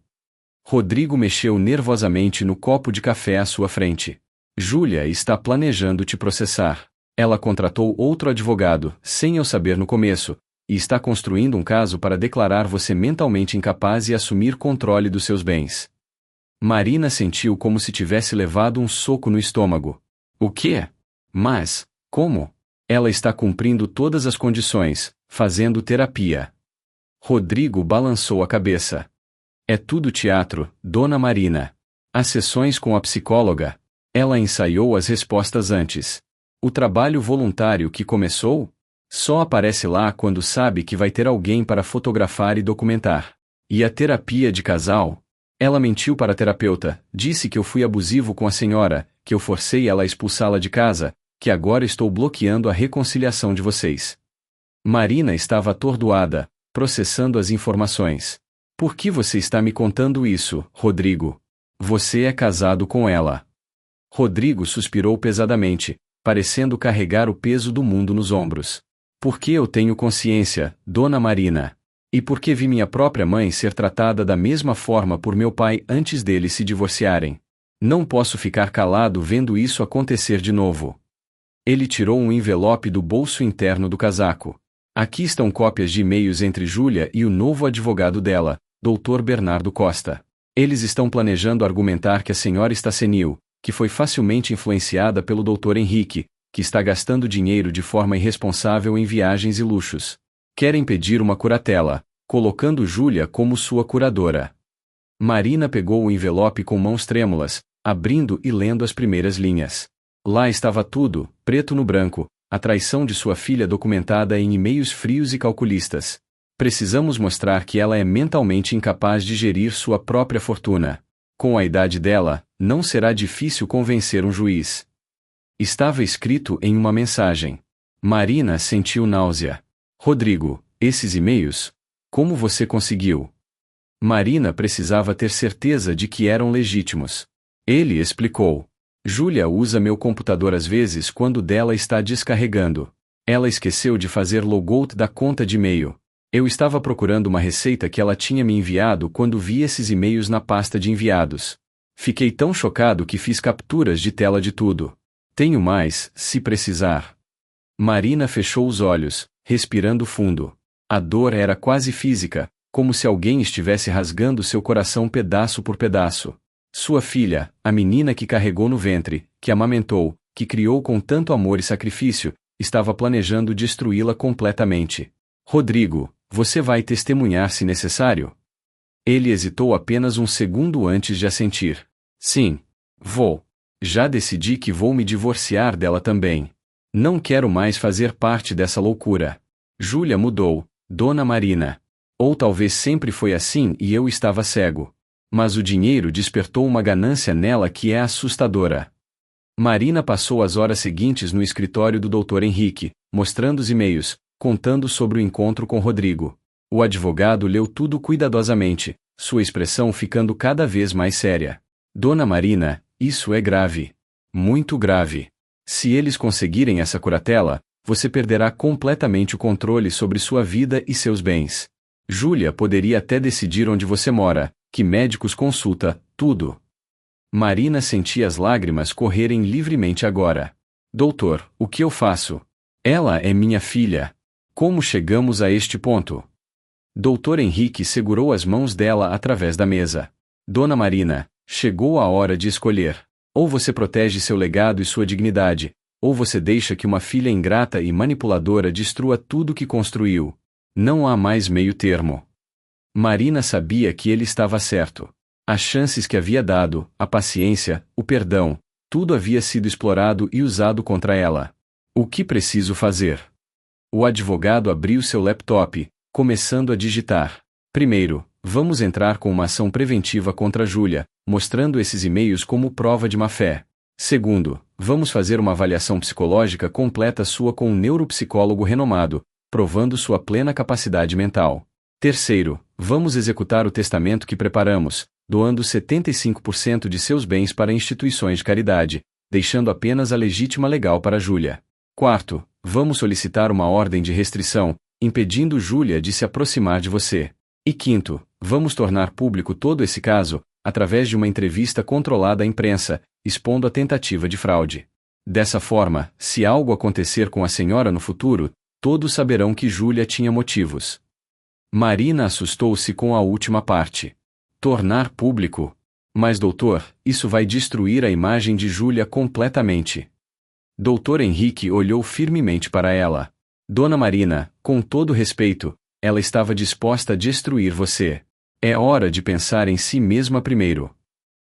Rodrigo mexeu nervosamente no copo de café à sua frente. Júlia está planejando te processar. Ela contratou outro advogado, sem eu saber no começo, e está construindo um caso para declarar você mentalmente incapaz e assumir controle dos seus bens. Marina sentiu como se tivesse levado um soco no estômago. O quê? Mas, como? Ela está cumprindo todas as condições, fazendo terapia. Rodrigo balançou a cabeça. É tudo teatro, Dona Marina. As sessões com a psicóloga. Ela ensaiou as respostas antes. O trabalho voluntário que começou? Só aparece lá quando sabe que vai ter alguém para fotografar e documentar. E a terapia de casal? Ela mentiu para a terapeuta, disse que eu fui abusivo com a senhora, que eu forcei ela a expulsá-la de casa, que agora estou bloqueando a reconciliação de vocês. Marina estava atordoada, processando as informações. Por que você está me contando isso, Rodrigo? Você é casado com ela. Rodrigo suspirou pesadamente, parecendo carregar o peso do mundo nos ombros. Porque eu tenho consciência, Dona Marina. E porque vi minha própria mãe ser tratada da mesma forma por meu pai antes deles se divorciarem. Não posso ficar calado vendo isso acontecer de novo. Ele tirou um envelope do bolso interno do casaco. Aqui estão cópias de e-mails entre Júlia e o novo advogado dela, Dr. Bernardo Costa. Eles estão planejando argumentar que a senhora está senil, que foi facilmente influenciada pelo Dr. Henrique, que está gastando dinheiro de forma irresponsável em viagens e luxos. Querem pedir uma curatela, colocando Júlia como sua curadora. Marina pegou o envelope com mãos trêmulas, abrindo e lendo as primeiras linhas. Lá estava tudo, preto no branco, a traição de sua filha documentada em e-mails frios e calculistas. Precisamos mostrar que ela é mentalmente incapaz de gerir sua própria fortuna. Com a idade dela, não será difícil convencer um juiz. Estava escrito em uma mensagem. Marina sentiu náusea. Rodrigo, esses e-mails? Como você conseguiu? Marina precisava ter certeza de que eram legítimos. Ele explicou. Júlia usa meu computador às vezes quando dela está descarregando. Ela esqueceu de fazer logout da conta de e-mail. Eu estava procurando uma receita que ela tinha me enviado quando vi esses e-mails na pasta de enviados. Fiquei tão chocado que fiz capturas de tela de tudo. Tenho mais, se precisar. Marina fechou os olhos, respirando fundo. A dor era quase física, como se alguém estivesse rasgando seu coração pedaço por pedaço. Sua filha, a menina que carregou no ventre, que amamentou, que criou com tanto amor e sacrifício, estava planejando destruí-la completamente. Rodrigo, você vai testemunhar se necessário? Ele hesitou apenas um segundo antes de assentir. Sim, vou. Já decidi que vou me divorciar dela também. Não quero mais fazer parte dessa loucura. Júlia mudou, Dona Marina. Ou talvez sempre foi assim e eu estava cego. Mas o dinheiro despertou uma ganância nela que é assustadora. Marina passou as horas seguintes no escritório do Dr. Henrique, mostrando os e-mails, contando sobre o encontro com Rodrigo. O advogado leu tudo cuidadosamente, sua expressão ficando cada vez mais séria. Dona Marina, Isso é grave. Muito grave. Se eles conseguirem essa curatela, você perderá completamente o controle sobre sua vida e seus bens. Júlia poderia até decidir onde você mora, que médicos consulta, tudo. Marina sentia as lágrimas correrem livremente agora. Doutor, o que eu faço? Ela é minha filha. Como chegamos a este ponto? Doutor Henrique segurou as mãos dela através da mesa. Dona Marina, chegou a hora de escolher. Ou você protege seu legado e sua dignidade, ou você deixa que uma filha ingrata e manipuladora destrua tudo que construiu. Não há mais meio termo. Marina sabia que ele estava certo. As chances que havia dado, a paciência, o perdão, tudo havia sido explorado e usado contra ela. O que preciso fazer? O advogado abriu seu laptop, começando a digitar. Primeiro, vamos entrar com uma ação preventiva contra Júlia, mostrando esses e-mails como prova de má-fé. Segundo, vamos fazer uma avaliação psicológica completa sua com um neuropsicólogo renomado, provando sua plena capacidade mental. Terceiro, vamos executar o testamento que preparamos, doando 75% de seus bens para instituições de caridade, deixando apenas a legítima legal para Júlia. Quarto, vamos solicitar uma ordem de restrição, impedindo Júlia de se aproximar de você. E quinto, vamos tornar público todo esse caso, através de uma entrevista controlada à imprensa, expondo a tentativa de fraude. Dessa forma, se algo acontecer com a senhora no futuro, todos saberão que Júlia tinha motivos. Marina assustou-se com a última parte. Tornar público? Mas doutor, isso vai destruir a imagem de Júlia completamente. Doutor Henrique olhou firmemente para ela. Dona Marina, com todo respeito, ela estava disposta a destruir você. É hora de pensar em si mesma primeiro.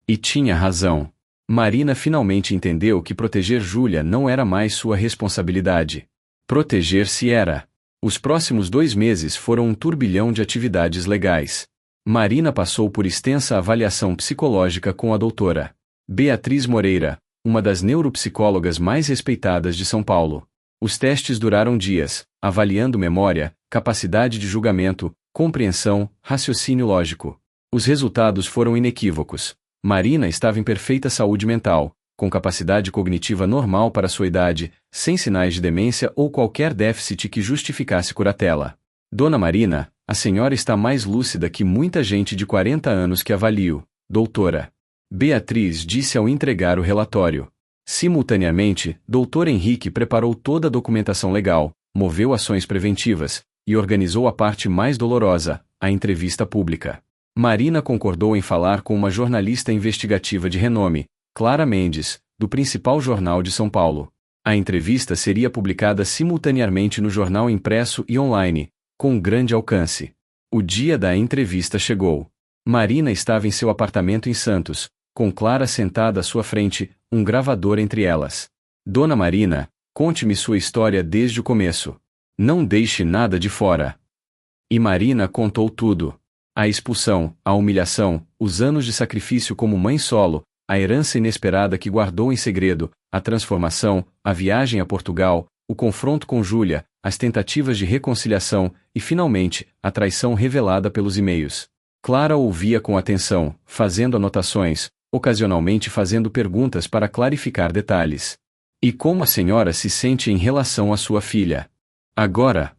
E tinha razão. Marina finalmente entendeu que proteger Júlia não era mais sua responsabilidade. Proteger-se era. Os próximos 2 meses foram um turbilhão de atividades legais. Marina passou por extensa avaliação psicológica com a doutora Beatriz Moreira, uma das neuropsicólogas mais respeitadas de São Paulo. Os testes duraram dias, avaliando memória, capacidade de julgamento, compreensão, raciocínio lógico. Os resultados foram inequívocos. Marina estava em perfeita saúde mental, com capacidade cognitiva normal para sua idade, sem sinais de demência ou qualquer déficit que justificasse curatela. Dona Marina, a senhora está mais lúcida que muita gente de 40 anos que avalio, doutora Beatriz disse ao entregar o relatório. Simultaneamente, Dr. Henrique preparou toda a documentação legal, moveu ações preventivas, e organizou a parte mais dolorosa, a entrevista pública. Marina concordou em falar com uma jornalista investigativa de renome, Clara Mendes, do principal jornal de São Paulo. A entrevista seria publicada simultaneamente no jornal impresso e online, com grande alcance. O dia da entrevista chegou. Marina estava em seu apartamento em Santos, com Clara sentada à sua frente, um gravador entre elas. Dona Marina, conte-me sua história desde o começo. Não deixe nada de fora. E Marina contou tudo. A expulsão, a humilhação, os anos de sacrifício como mãe solo, a herança inesperada que guardou em segredo, a transformação, a viagem a Portugal, o confronto com Júlia, as tentativas de reconciliação e, finalmente, a traição revelada pelos e-mails. Clara ouvia com atenção, fazendo anotações, ocasionalmente fazendo perguntas para clarificar detalhes. E como a senhora se sente em relação à sua filha? Agora?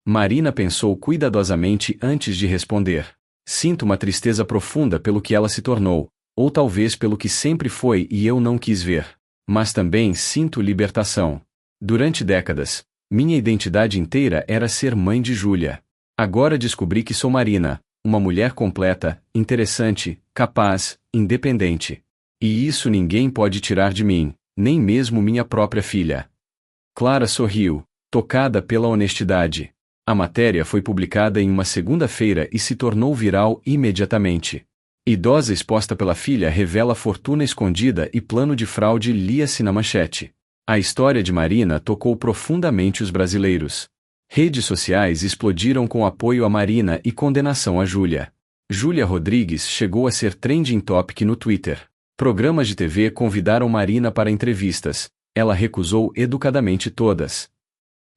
Marina pensou cuidadosamente antes de responder. Sinto uma tristeza profunda pelo que ela se tornou, ou talvez pelo que sempre foi e eu não quis ver. Mas também sinto libertação. Durante décadas, minha identidade inteira era ser mãe de Júlia. Agora descobri que sou Marina, uma mulher completa, interessante, capaz, independente. E isso ninguém pode tirar de mim, nem mesmo minha própria filha. Clara sorriu, tocada pela honestidade. A matéria foi publicada em uma segunda-feira e se tornou viral imediatamente. Idosa exposta pela filha revela fortuna escondida e plano de fraude lia-se na manchete. A história de Marina tocou profundamente os brasileiros. Redes sociais explodiram com apoio a Marina e condenação a Júlia. Júlia Rodrigues chegou a ser trending topic no Twitter. Programas de TV convidaram Marina para entrevistas. Ela recusou educadamente todas.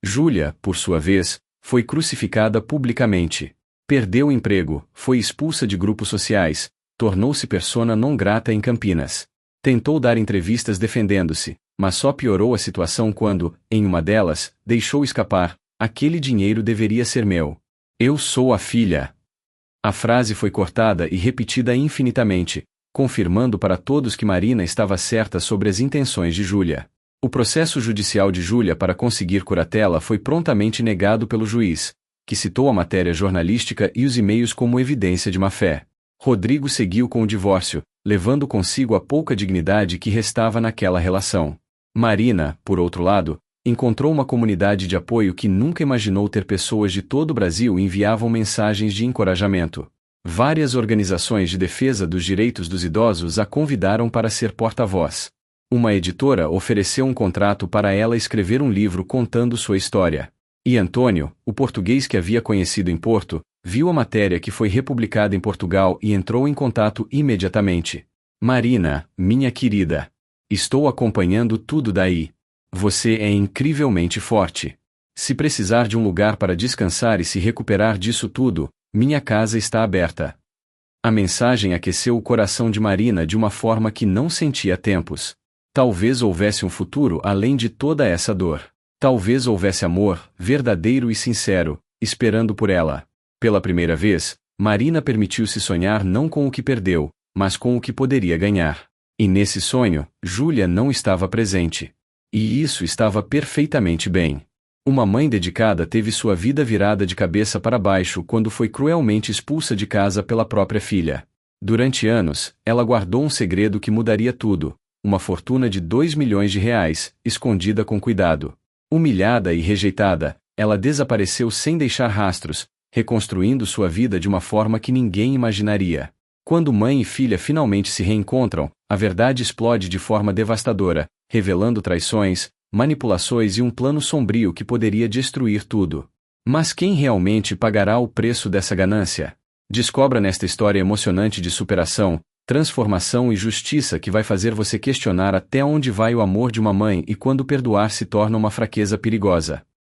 Júlia, por sua vez, foi crucificada publicamente. Perdeu o emprego, foi expulsa de grupos sociais, tornou-se persona non grata em Campinas. Tentou dar entrevistas defendendo-se, mas só piorou a situação quando, em uma delas, deixou escapar: aquele dinheiro deveria ser meu. Eu sou a filha. A frase foi cortada e repetida infinitamente, confirmando para todos que Marina estava certa sobre as intenções de Júlia. O processo judicial de Júlia para conseguir curatela foi prontamente negado pelo juiz, que citou a matéria jornalística e os e-mails como evidência de má-fé. Rodrigo seguiu com o divórcio, levando consigo a pouca dignidade que restava naquela relação. Marina, por outro lado, encontrou uma comunidade de apoio que nunca imaginou ter. Pessoas de todo o Brasil enviavam mensagens de encorajamento. Várias organizações de defesa dos direitos dos idosos a convidaram para ser porta-voz. Uma editora ofereceu um contrato para ela escrever um livro contando sua história. E Antônio, o português que havia conhecido em Porto, viu a matéria que foi republicada em Portugal e entrou em contato imediatamente. Marina, minha querida. Estou acompanhando tudo daí. Você é incrivelmente forte. Se precisar de um lugar para descansar e se recuperar disso tudo, minha casa está aberta. A mensagem aqueceu o coração de Marina de uma forma que não sentia há tempos. Talvez houvesse um futuro além de toda essa dor. Talvez houvesse amor, verdadeiro e sincero, esperando por ela. Pela primeira vez, Marina permitiu-se sonhar não com o que perdeu, mas com o que poderia ganhar. E nesse sonho, Júlia não estava presente. E isso estava perfeitamente bem. Uma mãe dedicada teve sua vida virada de cabeça para baixo quando foi cruelmente expulsa de casa pela própria filha. Durante anos, ela guardou um segredo que mudaria tudo: uma fortuna de R$ 2 milhões, escondida com cuidado. Humilhada e rejeitada, ela desapareceu sem deixar rastros, reconstruindo sua vida de uma forma que ninguém imaginaria. Quando mãe e filha finalmente se reencontram, a verdade explode de forma devastadora, revelando traições, manipulações e um plano sombrio que poderia destruir tudo. Mas quem realmente pagará o preço dessa ganância? Descubra nesta história emocionante de superação, transformação e justiça que vai fazer você questionar até onde vai o amor de uma mãe e quando perdoar se torna uma fraqueza perigosa.